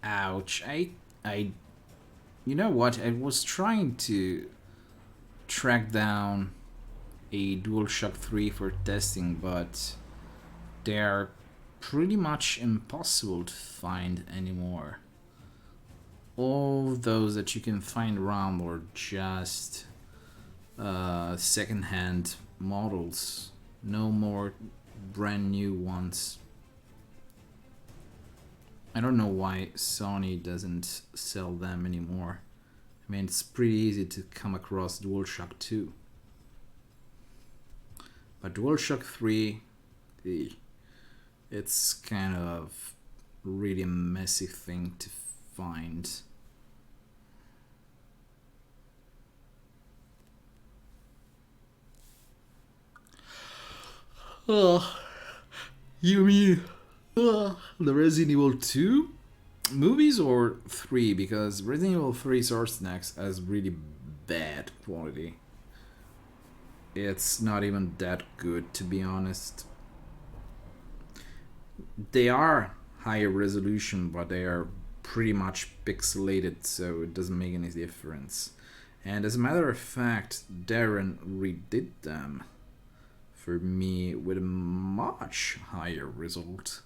Ouch. You know what? I was trying to track down a DualShock 3 for testing, but they're pretty much impossible to find anymore. All those that you can find around are just second-hand models, no more brand new ones. I don't know why Sony doesn't sell them anymore. I mean, it's pretty easy to come across DualShock 2. But DualShock 3, it's kind of really a messy thing to find. You mean the Resident Evil 2 movies or 3? Because Resident Evil 3 Source Next has really bad quality. It's not even that good, to be honest. They are higher resolution, but they are pretty much pixelated, so it doesn't make any difference. And as a matter of fact, Darren redid them for me with a much higher result.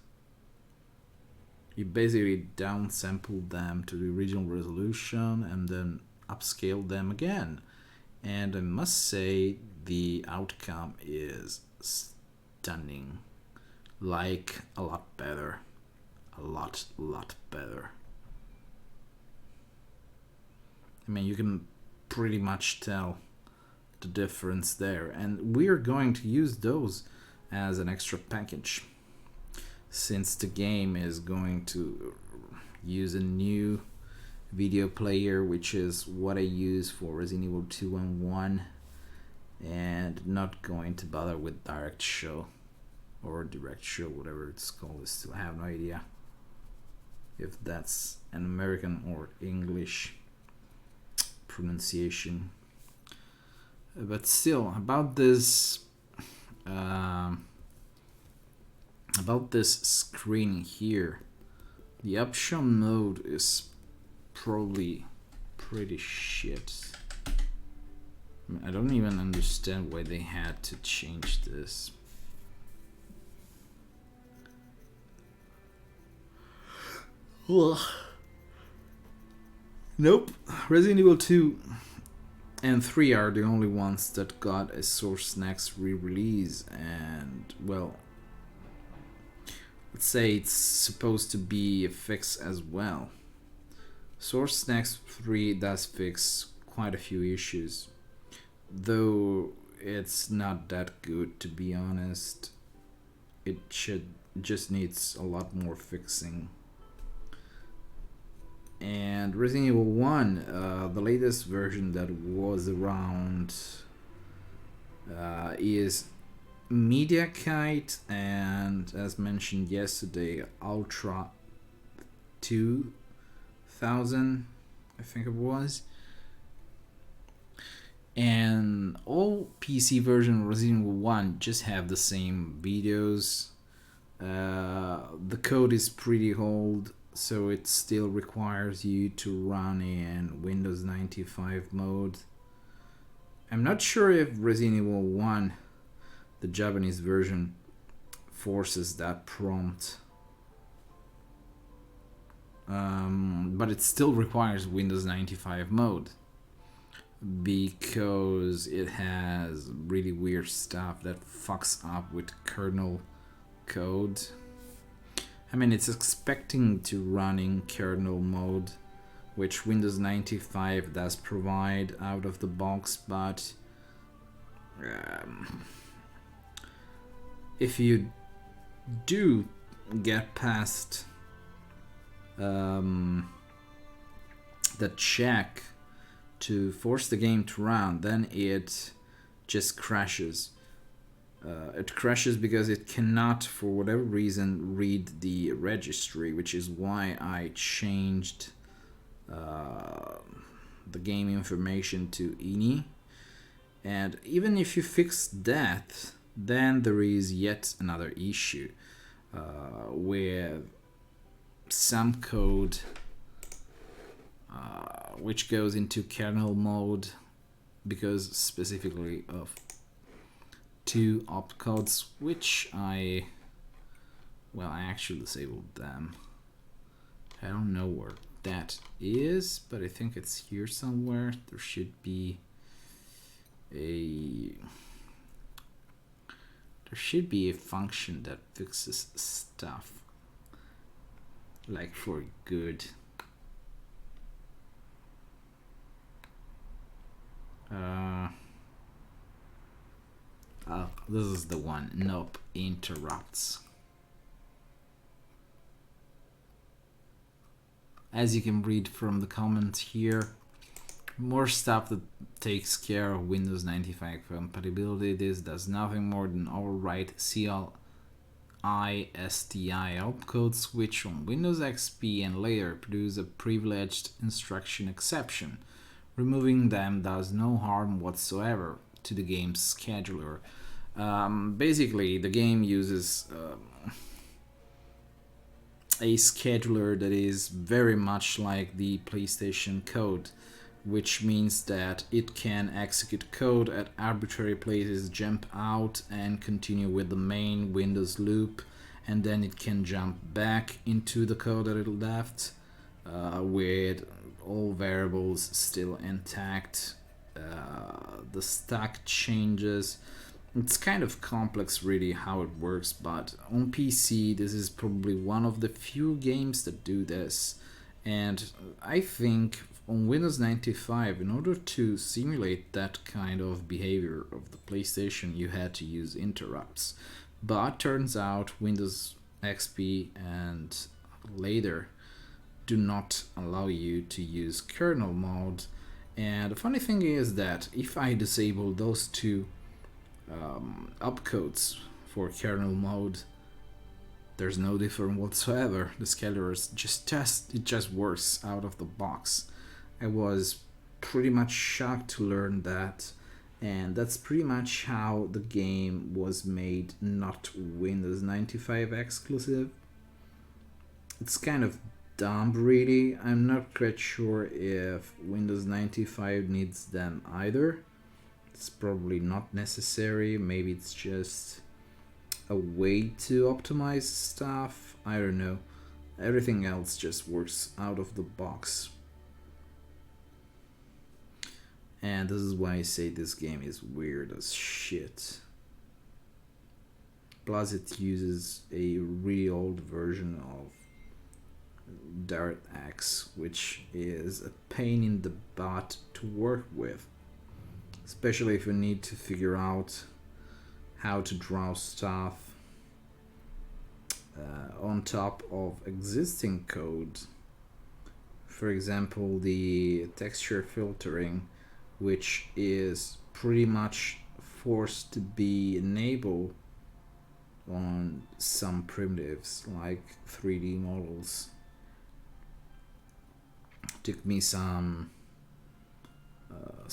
He basically downsampled them to the original resolution and then upscaled them again. And I must say the outcome is stunning. Like, a lot better. A lot better. I mean, you can pretty much tell the difference there, and we're going to use those as an extra package since the game is going to use a new video player, which is what I use for Resident Evil 2 and 1, and not going to bother with direct show or direct show, whatever it's called. Still have no idea if that's an American or English pronunciation. But still, about this screen here, the option mode is probably pretty shit. I don't even understand why they had to change this. Ugh. Nope. Resident Evil 2 and 3 are the only ones that got a Source Next re-release, and well, let's say it's supposed to be a fix as well. Source Next 3 does fix quite a few issues, though it's not that good, to be honest. It just needs a lot more fixing. And Resident Evil 1, the latest version that was around, is MediaKite and, as mentioned yesterday, Ultra 2000, I think it was. And all PC version of Resident Evil 1 just have the same videos. The code is pretty old, so it still requires you to run in Windows 95 mode. I'm not sure if Resident Evil 1, the Japanese version, forces that prompt. But it still requires Windows 95 mode because it has really weird stuff that fucks up with kernel code. I mean, it's expecting to run in kernel mode, which Windows 95 does provide out of the box, but if you do get past the check to force the game to run, then it just crashes. It crashes because it cannot, for whatever reason, read the registry, which is why I changed the game information to ini. And even if you fix that, then there is yet another issue with some code which goes into kernel mode because specifically of two opcodes, which I actually disabled them. I don't know where that is, but I think it's here somewhere. There should be a function that fixes stuff, like for good. This is the one. Nope, interrupts. As you can read from the comments here, more stuff that takes care of Windows 95 compatibility. This does nothing more than overwrite CLI STI opcode switch on Windows XP and later produce a privileged instruction exception. Removing them does no harm whatsoever to the game's scheduler. Basically, the game uses a scheduler that is very much like the PlayStation code, which means that it can execute code at arbitrary places, jump out and continue with the main Windows loop, and then it can jump back into the code that it left with all variables still intact. The stack changes. It's kind of complex really how it works, but on PC this is probably one of the few games that do this. And I think on Windows 95, in order to simulate that kind of behavior of the PlayStation, you had to use interrupts. But turns out Windows XP and later do not allow you to use kernel mode. And the funny thing is that if I disable those two opcodes for kernel mode, there's no difference whatsoever. The scheduler just works out of the box. I was pretty much shocked to learn that, and that's pretty much how the game was made not Windows 95 exclusive. It's kind of dumb really. I'm not quite sure if Windows 95 needs them either. It's probably not necessary. Maybe it's just a way to optimize stuff. I don't know. Everything else just works out of the box. And this is why I say this game is weird as shit. Plus it uses a really old version of DirectX, which is a pain in the butt to work with. Especially if you need to figure out how to draw stuff on top of existing code. For example, the texture filtering, which is pretty much forced to be enabled on some primitives like 3D models. Took me some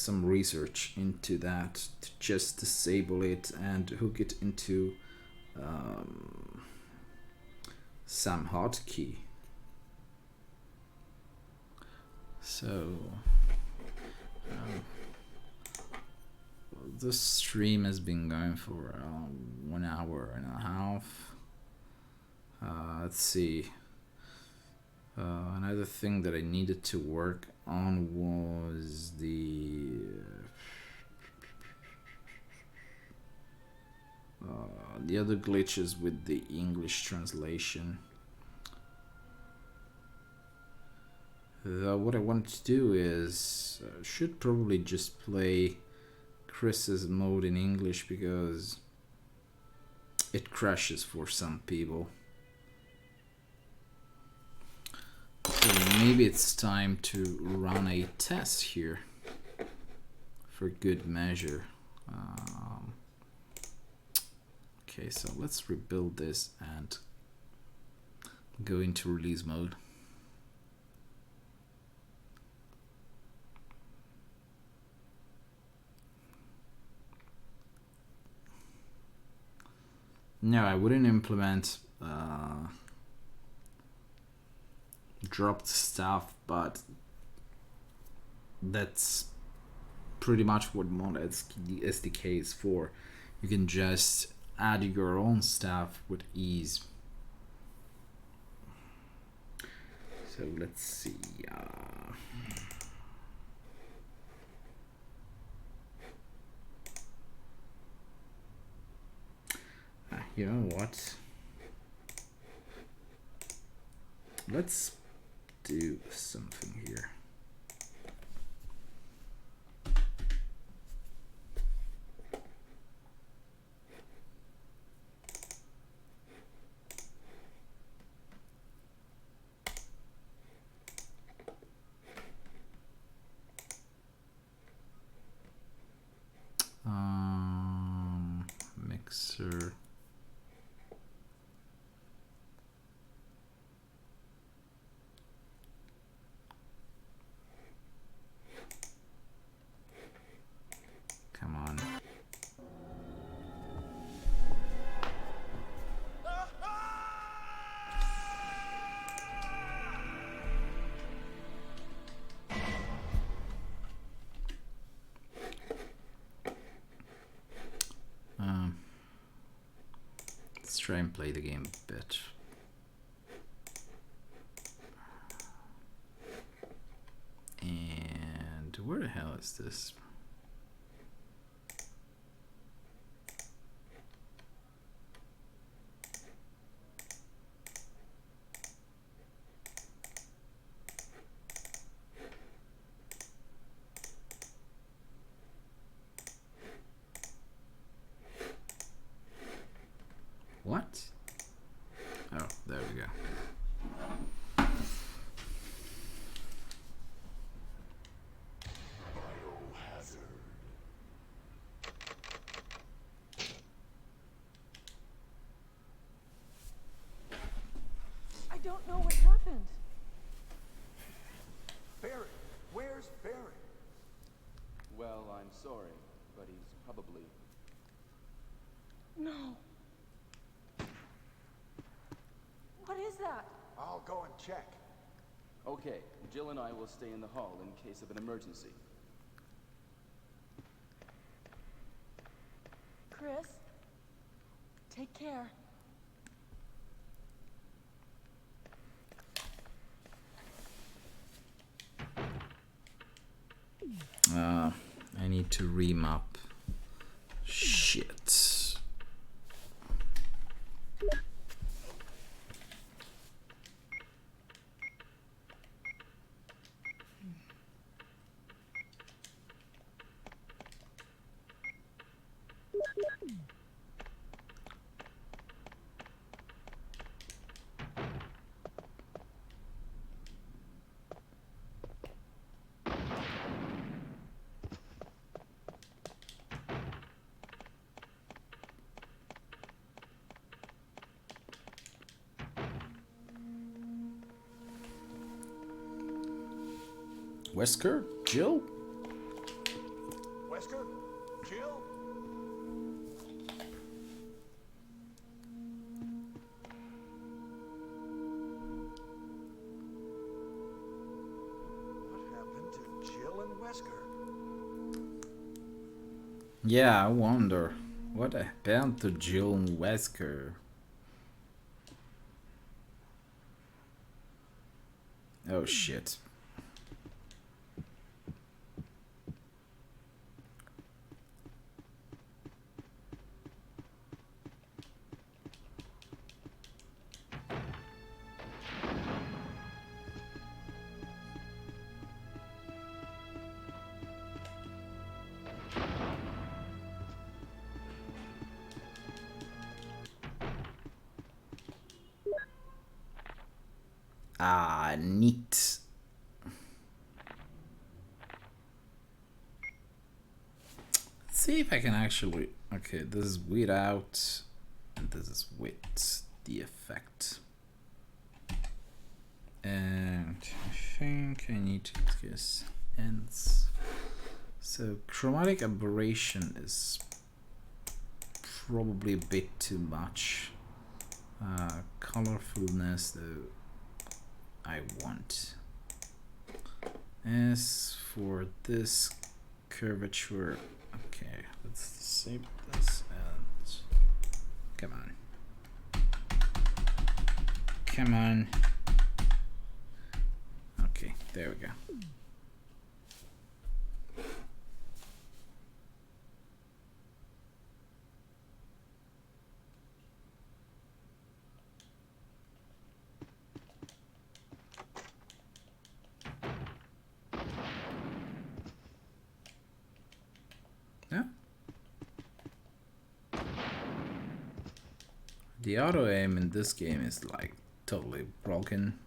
research into that to just disable it and hook it into some hotkey. So this stream has been going for 1 hour and a half. Let's see. Another thing that I needed to work on was the other glitches with the English translation. What I want to do is should probably just play Chris's mode in English because it crashes for some people. So maybe it's time to run a test here for good measure. Okay, so let's rebuild this and go into release mode. No, I wouldn't implement dropped stuff, but that's pretty much what Mod SDK is for. You can just add your own stuff with ease. So let's see. You know what? Let's do something here. Mixer. Come on. Let's try and play the game a bit. And where the hell is this? What? Oh, there we go. I don't know what happened. Barry, where's Barry? Well, I'm sorry, but he's probably... No. What is that? I'll go and check. Okay, Jill and I will stay in the hall in case of an emergency. Chris? Take care. I need to remap. Shit. Wesker? Jill? Wesker? Jill? Wesker. Yeah, I wonder what happened to Joan Wesker. Oh shit. Ah, neat. Let's see if I can actually. Okay, this is without, and this is with the effect. And I think I need to use ends. So chromatic aberration is probably a bit too much. Colorfulness though I want. As for this curvature, okay, let's save this and come on. Come on. Okay, there we go. Yeah. The auto aim in this game is like totally broken.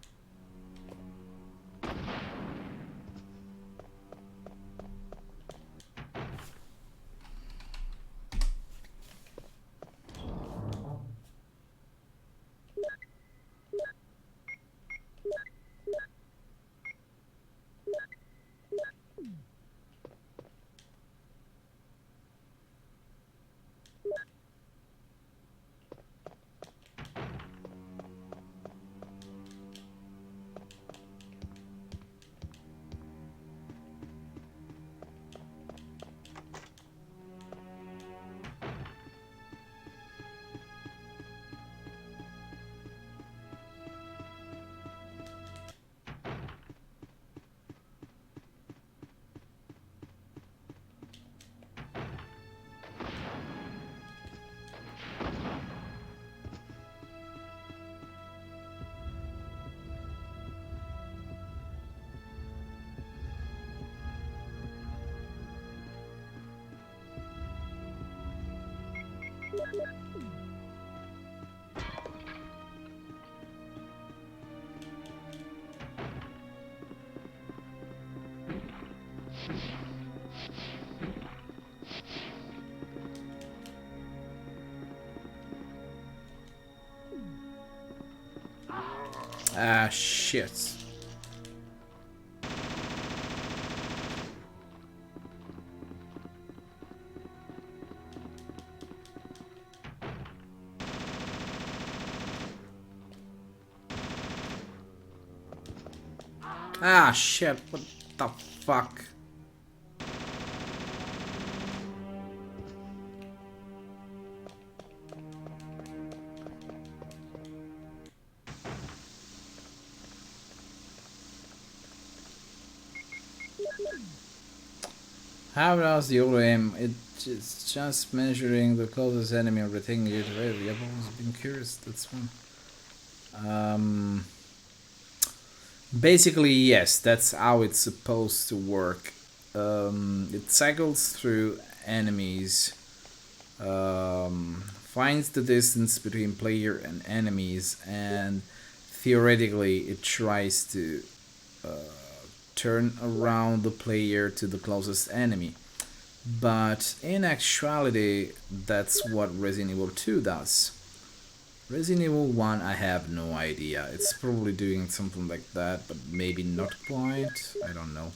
Ah, shit. Ah, shit. What the fuck? How does the auto aim? It's just measuring the closest enemy and retaining it. I've always been curious. That's one. Basically, yes, that's how it's supposed to work. It cycles through enemies, finds the distance between player and enemies, and theoretically, it tries to turn around the player to the closest enemy. But in actuality, that's what Resident Evil 2 does. Resident Evil 1, I have no idea. It's probably doing something like that, but maybe not quite. I don't know.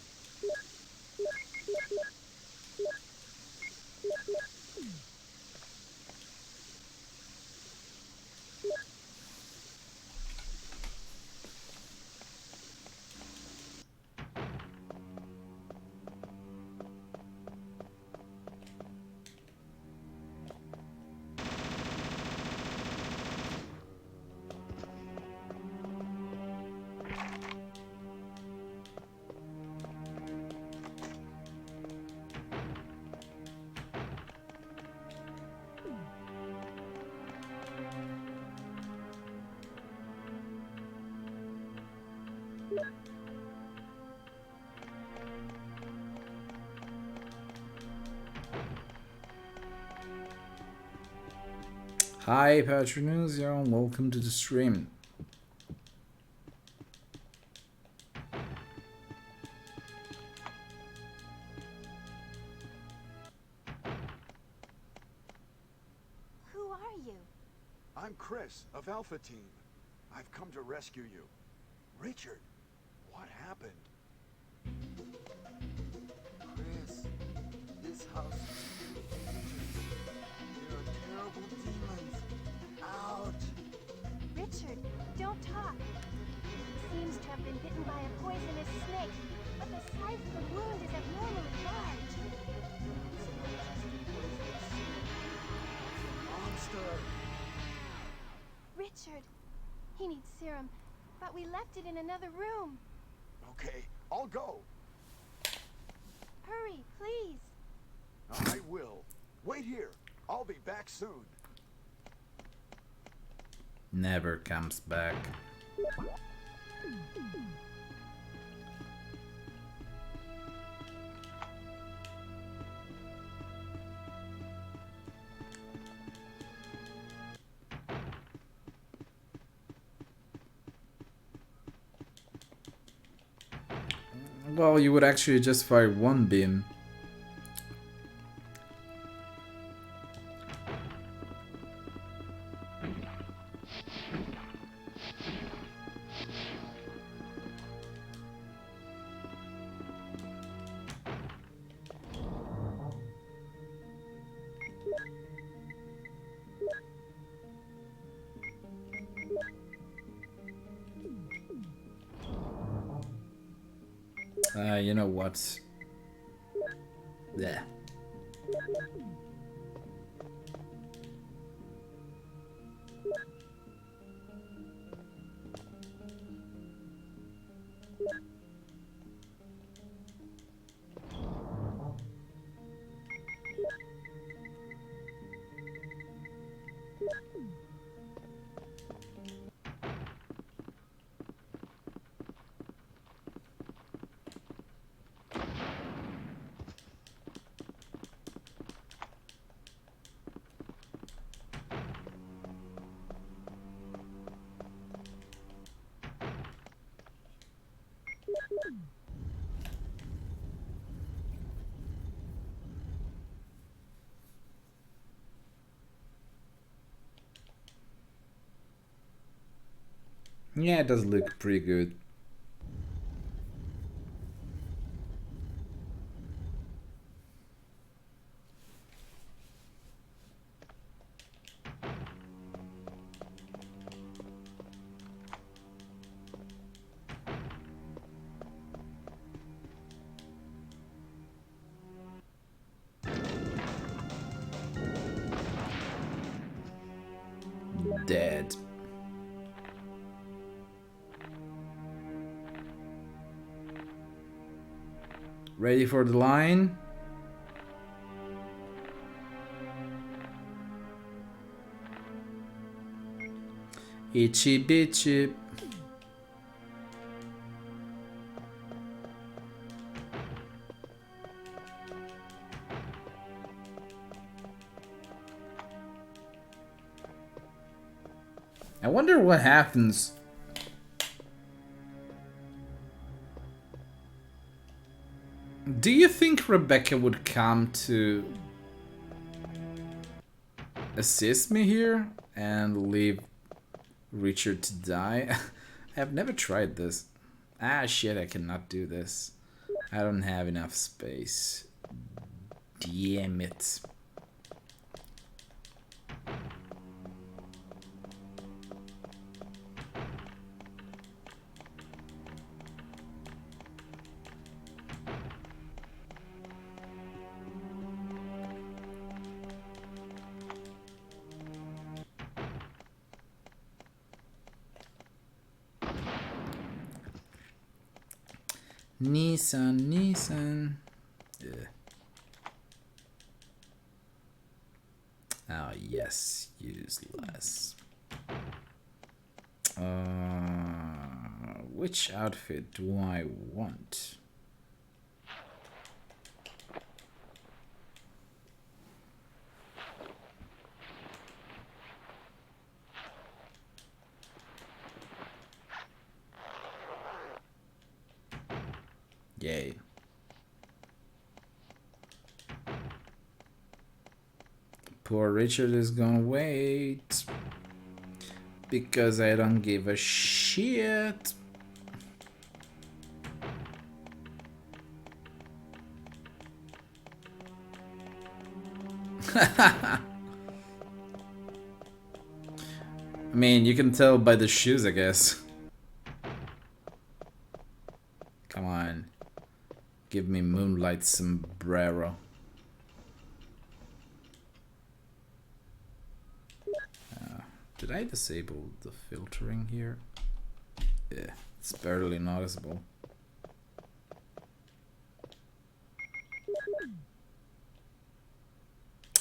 Hi, Patronizio, and welcome to the stream. Who are you? I'm Chris of Alpha Team. I've come to rescue you. Richard, what happened? Chris, this house is dangerous. There are terrible demons. Out! Richard, don't talk. He seems to have been bitten by a poisonous snake, but the size of the wound is abnormally large. Monster! Richard, he needs serum, but we left it in another room. Okay, I'll go. Hurry, please. I will. Wait here. I'll be back soon. Never comes back. Well, you would actually just fire one beam. You know what? Yeah. Yeah, it does look pretty good. Dead. Ready for the line? Itchy bitchy. I wonder what happens. Do you think Rebecca would come to assist me here and leave Richard to die? I have never tried this. Ah shit, I cannot do this. I don't have enough space. Damn it. Nissan. Yeah. Oh, yes, which outfit do I want? Yay. Poor Richard is gonna wait. Because I don't give a shit. I mean, you can tell by the shoes, I guess. Come on. Give me moonlight sombrero. Did I disable the filtering here? Yeah, it's barely noticeable.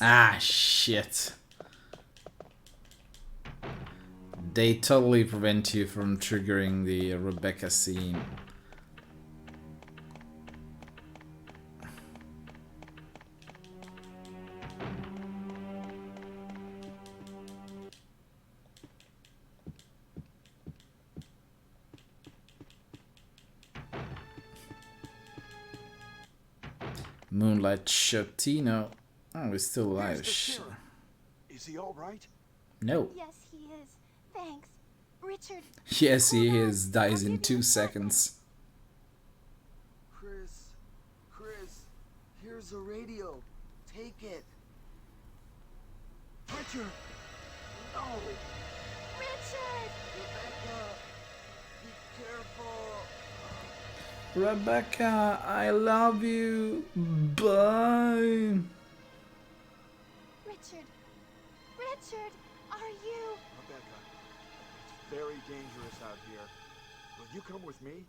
Ah, shit. They totally prevent you from triggering the Rebecca scene. Moonlight Shotino. Oh, he's still alive. Here's the sheriff. Is he all right? No. Yes, he is. Thanks. Richard. Yes, he hold on. is. Dies I'll in give you 2 a second. seconds. Chris, here's a radio. Take it. Richard! No, Richard! Rebecca, be careful. Rebecca, I love you. Bye. Richard! Richard! Are you? Rebecca, it's very dangerous out here. Will you come with me?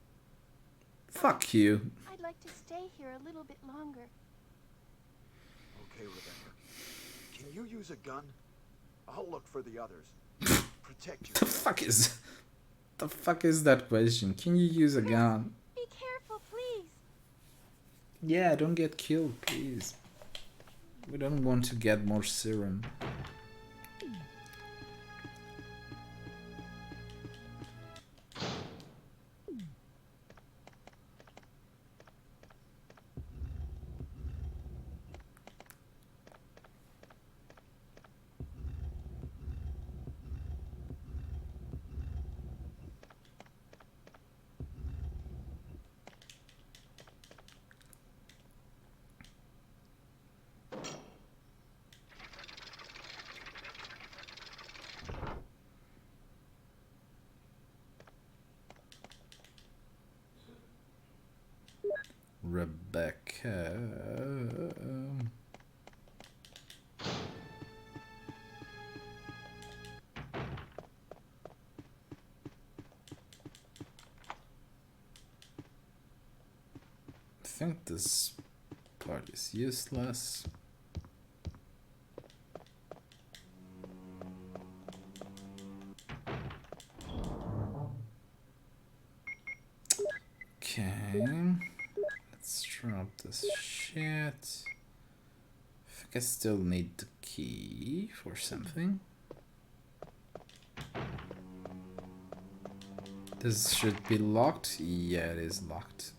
Fuck you. I'd like to stay here a little bit longer. Okay, Rebecca. Can you use a gun? I'll look for the others. Protect The yourself. the fuck is that question? Can you use a gun? Be careful, please. Yeah, don't get killed, please. We don't want to get more serum. Rebecca. I think this part is useless. Okay. Let's drop this shit. I think I still need the key for something. This should be locked. Yeah, it is locked.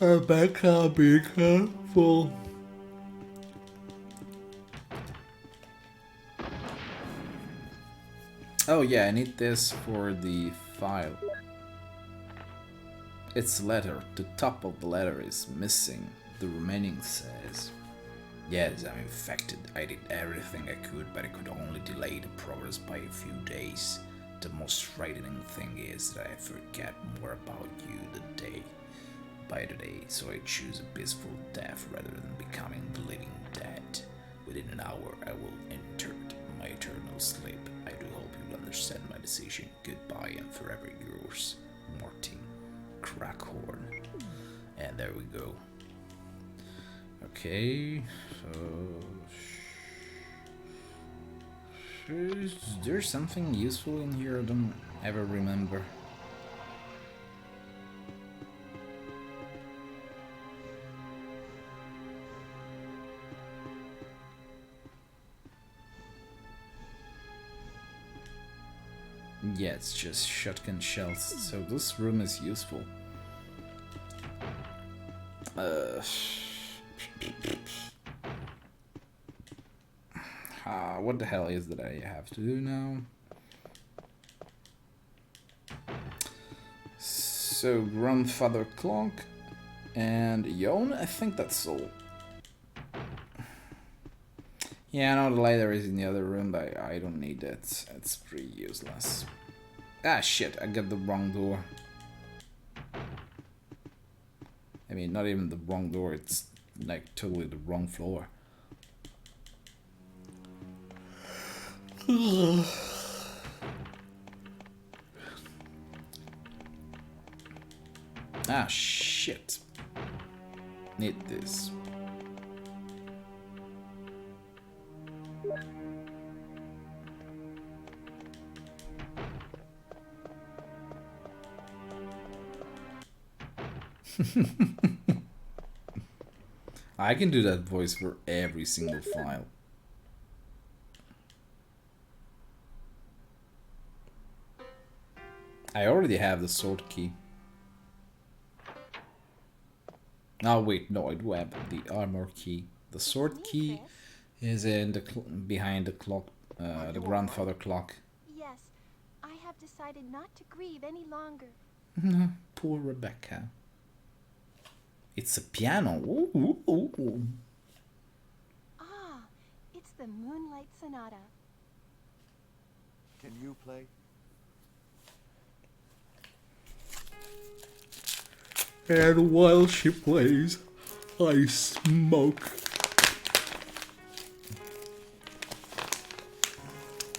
Rebecca, be careful. Oh yeah, I need this for the file. It's letter. The top of the letter is missing. The remaining says, yes, I'm infected. I did everything I could, but I could only delay the progress by a few days. The most frightening thing is that I forget more about you by the day, so I choose a peaceful death rather than becoming the living dead. Within an hour, I will enter my eternal sleep. I do hope you understand my decision. Goodbye and forever yours, Martin Crackhorn. And there we go. Okay, so Is there something useful in here? I don't ever remember. Yeah, it's just shotgun shells, so this room is useful. What the hell is that I have to do now? So, grandfather clock and Yon, I think that's all. Yeah, I know the lighter is in the other room, but I don't need it. It's pretty useless. Ah, shit, I got the wrong door. I mean, not even the wrong door, it's like totally the wrong floor. Ah, shit. Need this. I can do that voice for every single file. I already have the sword key. Oh wait, no, I do have the armor key. The sword key is in the behind the clock, the grandfather clock. Yes, I have decided not to grieve any longer. Poor Rebecca. It's a piano. Ooh, ooh, ooh. Ah, it's the Moonlight Sonata. Can you play? And while she plays, I smoke.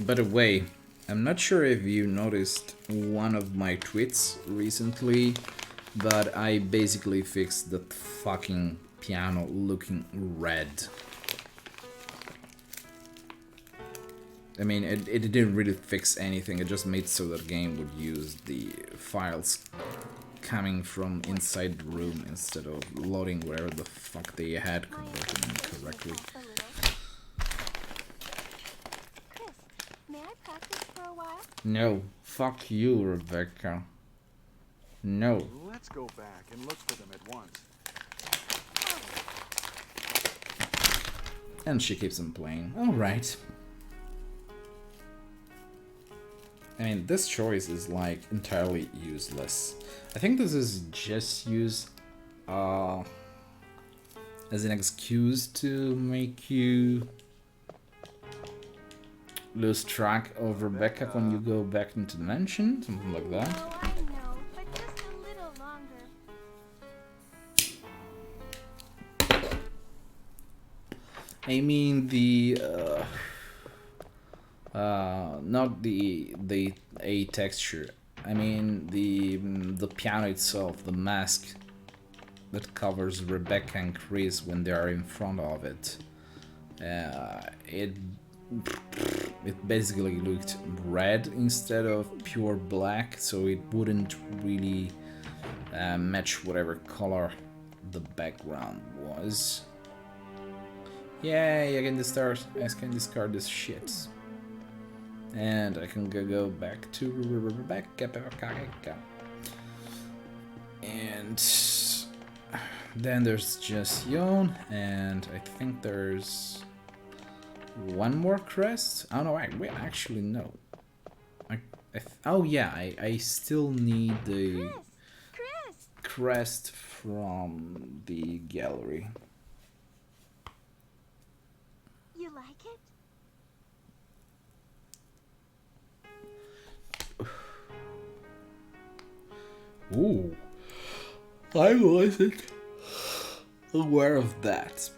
By the way, I'm not sure if you noticed one of my tweets recently, but I basically fixed that fucking piano looking red. I mean, it didn't really fix anything, it just made so that game would use the files coming from inside the room instead of loading wherever the fuck they had converted incorrectly. Chris, may I practice for a while? No, fuck you, Rebecca. No. Let's go back and look for them at once. And she keeps on playing. Alright. I mean, this choice is like entirely useless. I think this is just used as an excuse to make you lose track of Rebecca when you go back into the mansion, something like that. Oh, I know, but just a little longer. I mean the not the A texture. I mean the piano itself, the mask that covers Rebecca and Chris when they are in front of it. It basically looked red instead of pure black, so it wouldn't really match whatever color the background was. Yay, I can discard this shit. And I can go back to Rebecca. And then there's just Yon, and I think there's one more crest. Oh no, wait, actually no. Oh yeah, I still need the Chris! crest from the gallery. You like it? Ooh, I wasn't aware of that.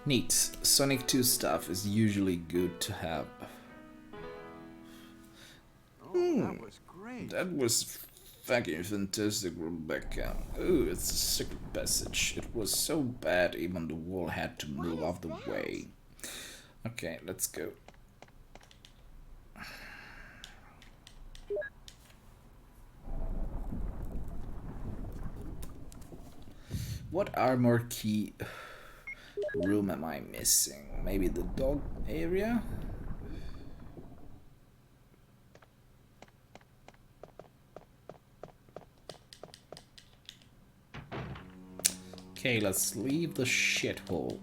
Neat. Sonic 2 stuff is usually good to have. Oh, that was great. That was Fucking fantastic, Rebecca. Ooh, it's a secret passage. It was so bad even the wall had to move out the way. Okay, let's go. What armor key room am I missing? Maybe the dog area? Okay, let's leave the shithole.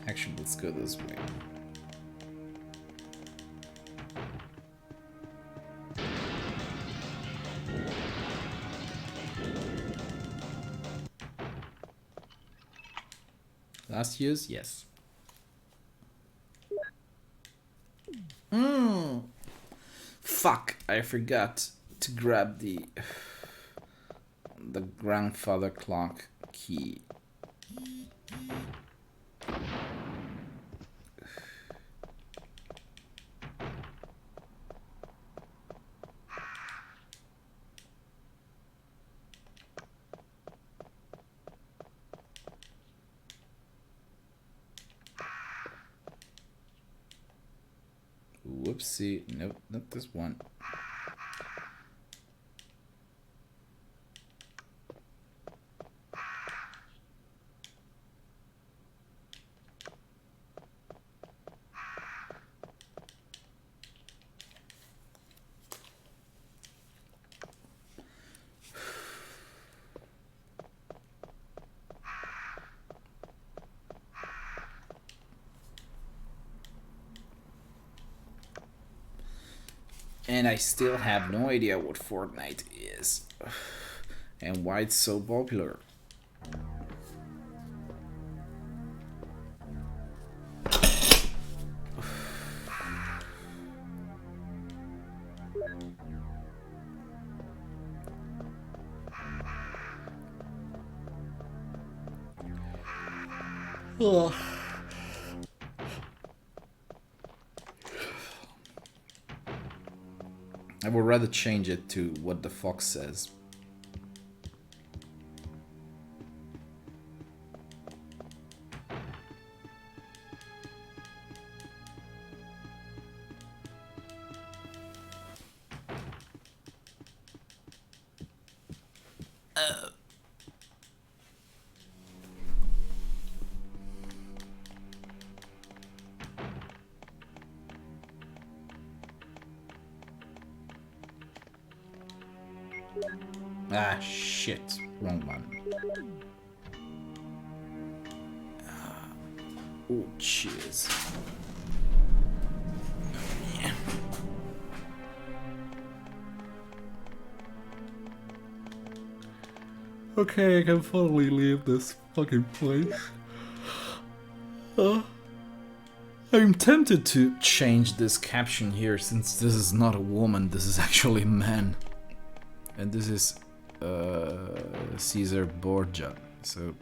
Actually, let's go this way. Last use? Yes. Fuck, I forgot to grab the grandfather clock key. Whoopsie, nope, not this one. And I still have no idea what Fortnite is and why it's so popular. Oh. I would rather change it to what the fox says. Ah, shit. Wrong one. Oh, cheers. Yeah. Okay, I can finally leave this fucking place. I'm tempted to change this caption here, since this is not a woman, this is actually a man. And this is Caesar Borgia. So,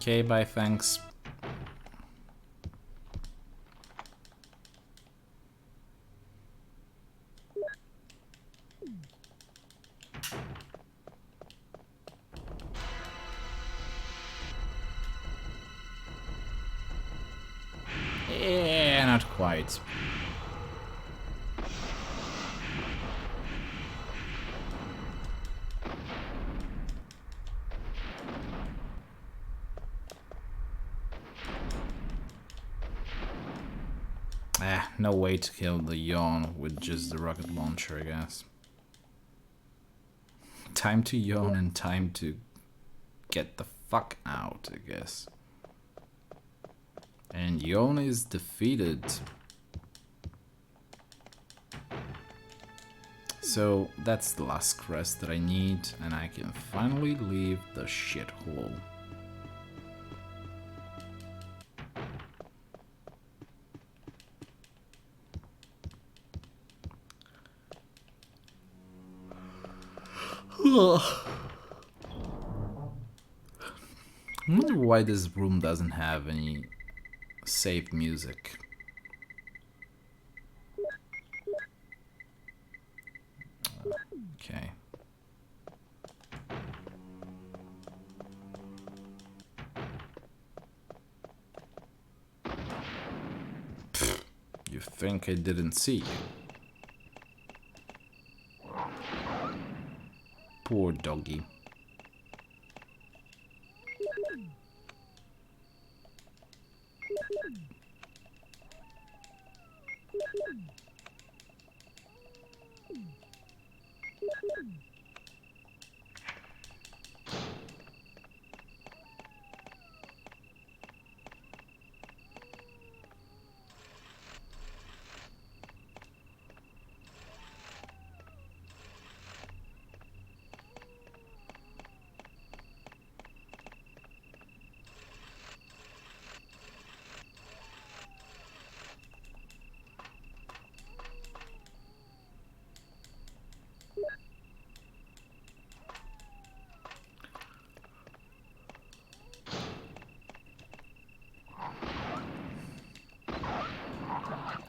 Okay, bye, thanks. Yeah, not quite. No way to kill the yawn with just the rocket launcher, I guess. Time to yawn and time to get the fuck out, I guess. And yawn is defeated. So that's the last crest that I need, and I can finally leave the shithole. I wonder why this room doesn't have any saved music. Okay. You think I didn't see you? Poor doggy.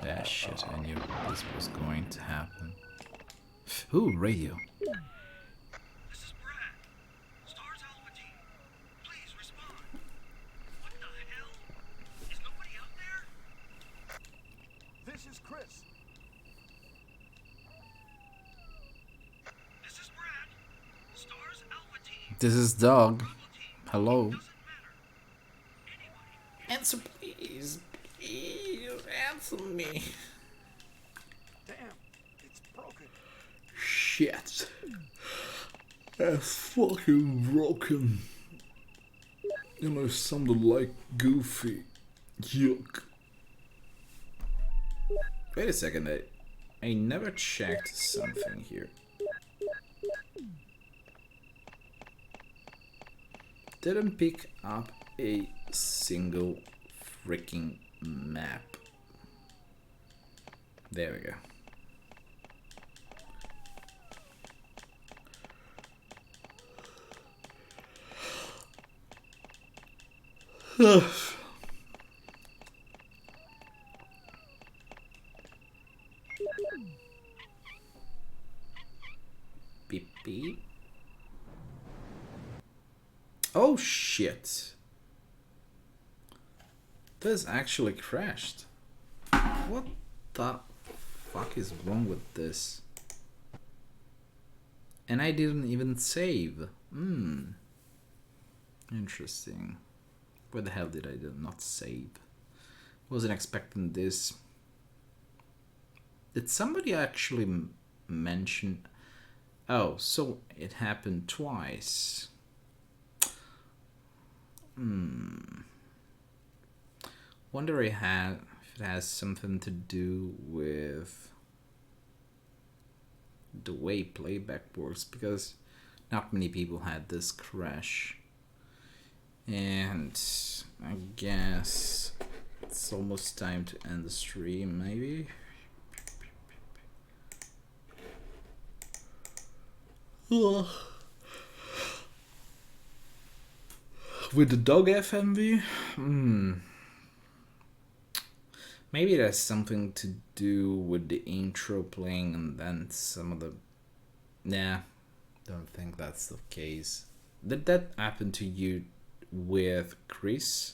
Ah, shit, I knew this was going to happen. Ooh, radio. This is Brad. Stars Alpha Team. Please respond. What the hell? Is nobody out there? This is Chris. This is Brad. Stars Alpha Team. This is Dog. Hello. Doesn't matter. Anybody. Answer, please. Please answer me. Damn, it's broken. Shit. That's fucking broken. You know, sounded like Goofy. Yuck. Wait a second, I never checked something here. Didn't pick up a single freaking map. There we go. Beep beep. Oh shit. This actually crashed. What the fuck is wrong with this? And I didn't even save. Interesting. Where the hell did I not save? Wasn't expecting this. Did somebody actually mention? Oh, so it happened twice. Wonder if it has something to do with the way playback works, because not many people had this crash. And I guess it's almost time to end the stream, maybe. With the dog FMV? Maybe it has something to do with the intro playing and then some of the... Nah, don't think that's the case. Did that happen to you with Chris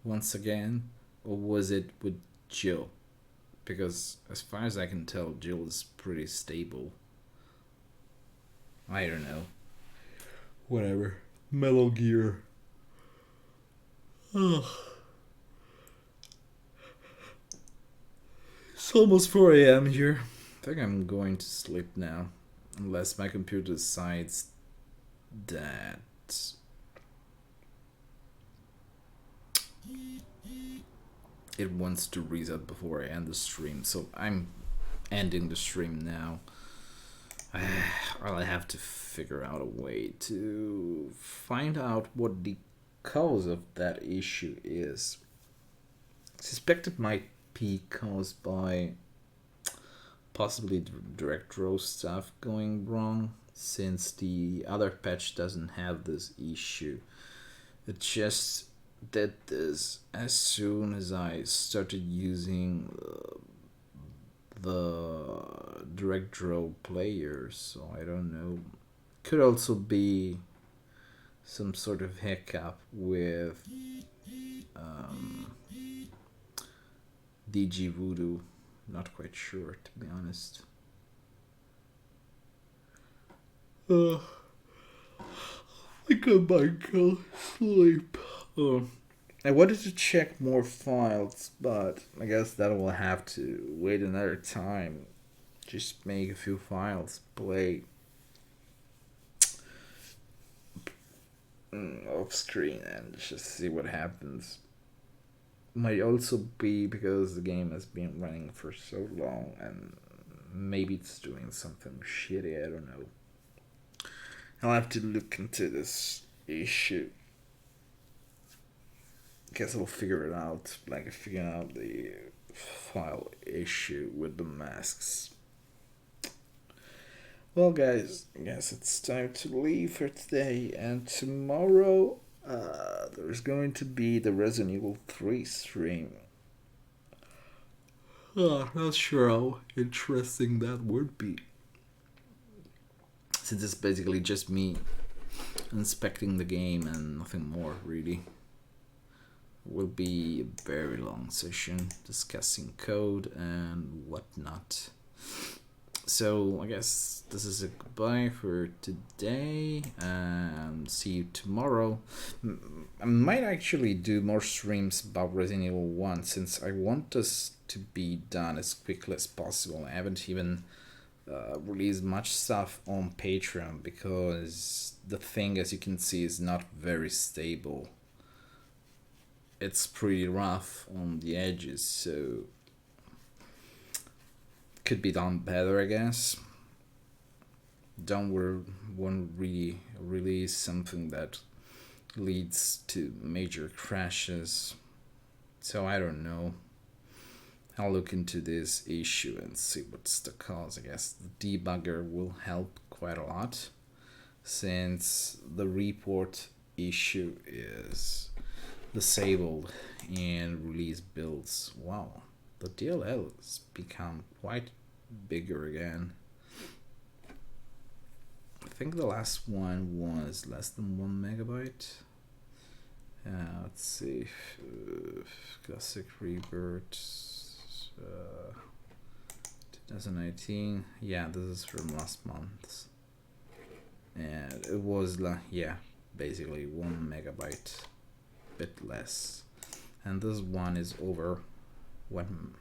once again? Or was it with Jill? Because as far as I can tell, Jill is pretty stable. I don't know. Whatever. Metal Gear. Ugh. It's almost 4 a.m. here. I think I'm going to sleep now. Unless my computer decides that it wants to reset before I end the stream. So I'm ending the stream now. Well, I have to figure out a way to find out what the cause of that issue is. I suspect it might be caused by possibly direct row stuff going wrong, since the other patch doesn't have this issue. It just did this as soon as I started using the direct draw player, so I don't know. Could also be some sort of hiccup with DG Voodoo. Not quite sure, to be honest. I got my go sleep. I wanted to check more files, but I guess that will have to wait another time. Just make a few files, play off screen, and just see what happens. Might also be because the game has been running for so long, and maybe it's doing something shitty. I don't know. I'll have to look into this issue. Guess I'll figure it out, like figuring out the file issue with the masks. Well, guys, I guess it's time to leave for today, and tomorrow there's going to be the Resident Evil 3 stream. Not sure how interesting that would be, since it's basically just me inspecting the game and nothing more, really. Will be a very long session discussing code and whatnot. So I guess this is a goodbye for today, and see you tomorrow. I might actually do more streams about Resident Evil 1, since I want this to be done as quickly as possible. I haven't even released much stuff on Patreon because the thing, as you can see, is not very stable. It's pretty rough on the edges, so could be done better, I guess. Don't want really release something that leads to major crashes. So I don't know. I'll look into this issue and see what's the cause. I guess the debugger will help quite a lot, since the report issue is disabled in release builds. Wow, the DLL has become quite bigger again. I think the last one was less than 1 megabyte. Let's see. Classic REbirth 2019. Yeah, this is from last month, and it was basically 1 megabyte, bit less, and this one is over 1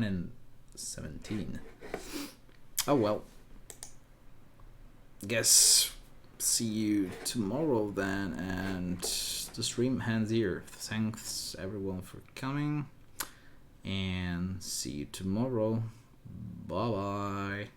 in 17. Oh well, guess see you tomorrow then, and the stream ends here. Thanks everyone for coming, and see you tomorrow. Bye bye.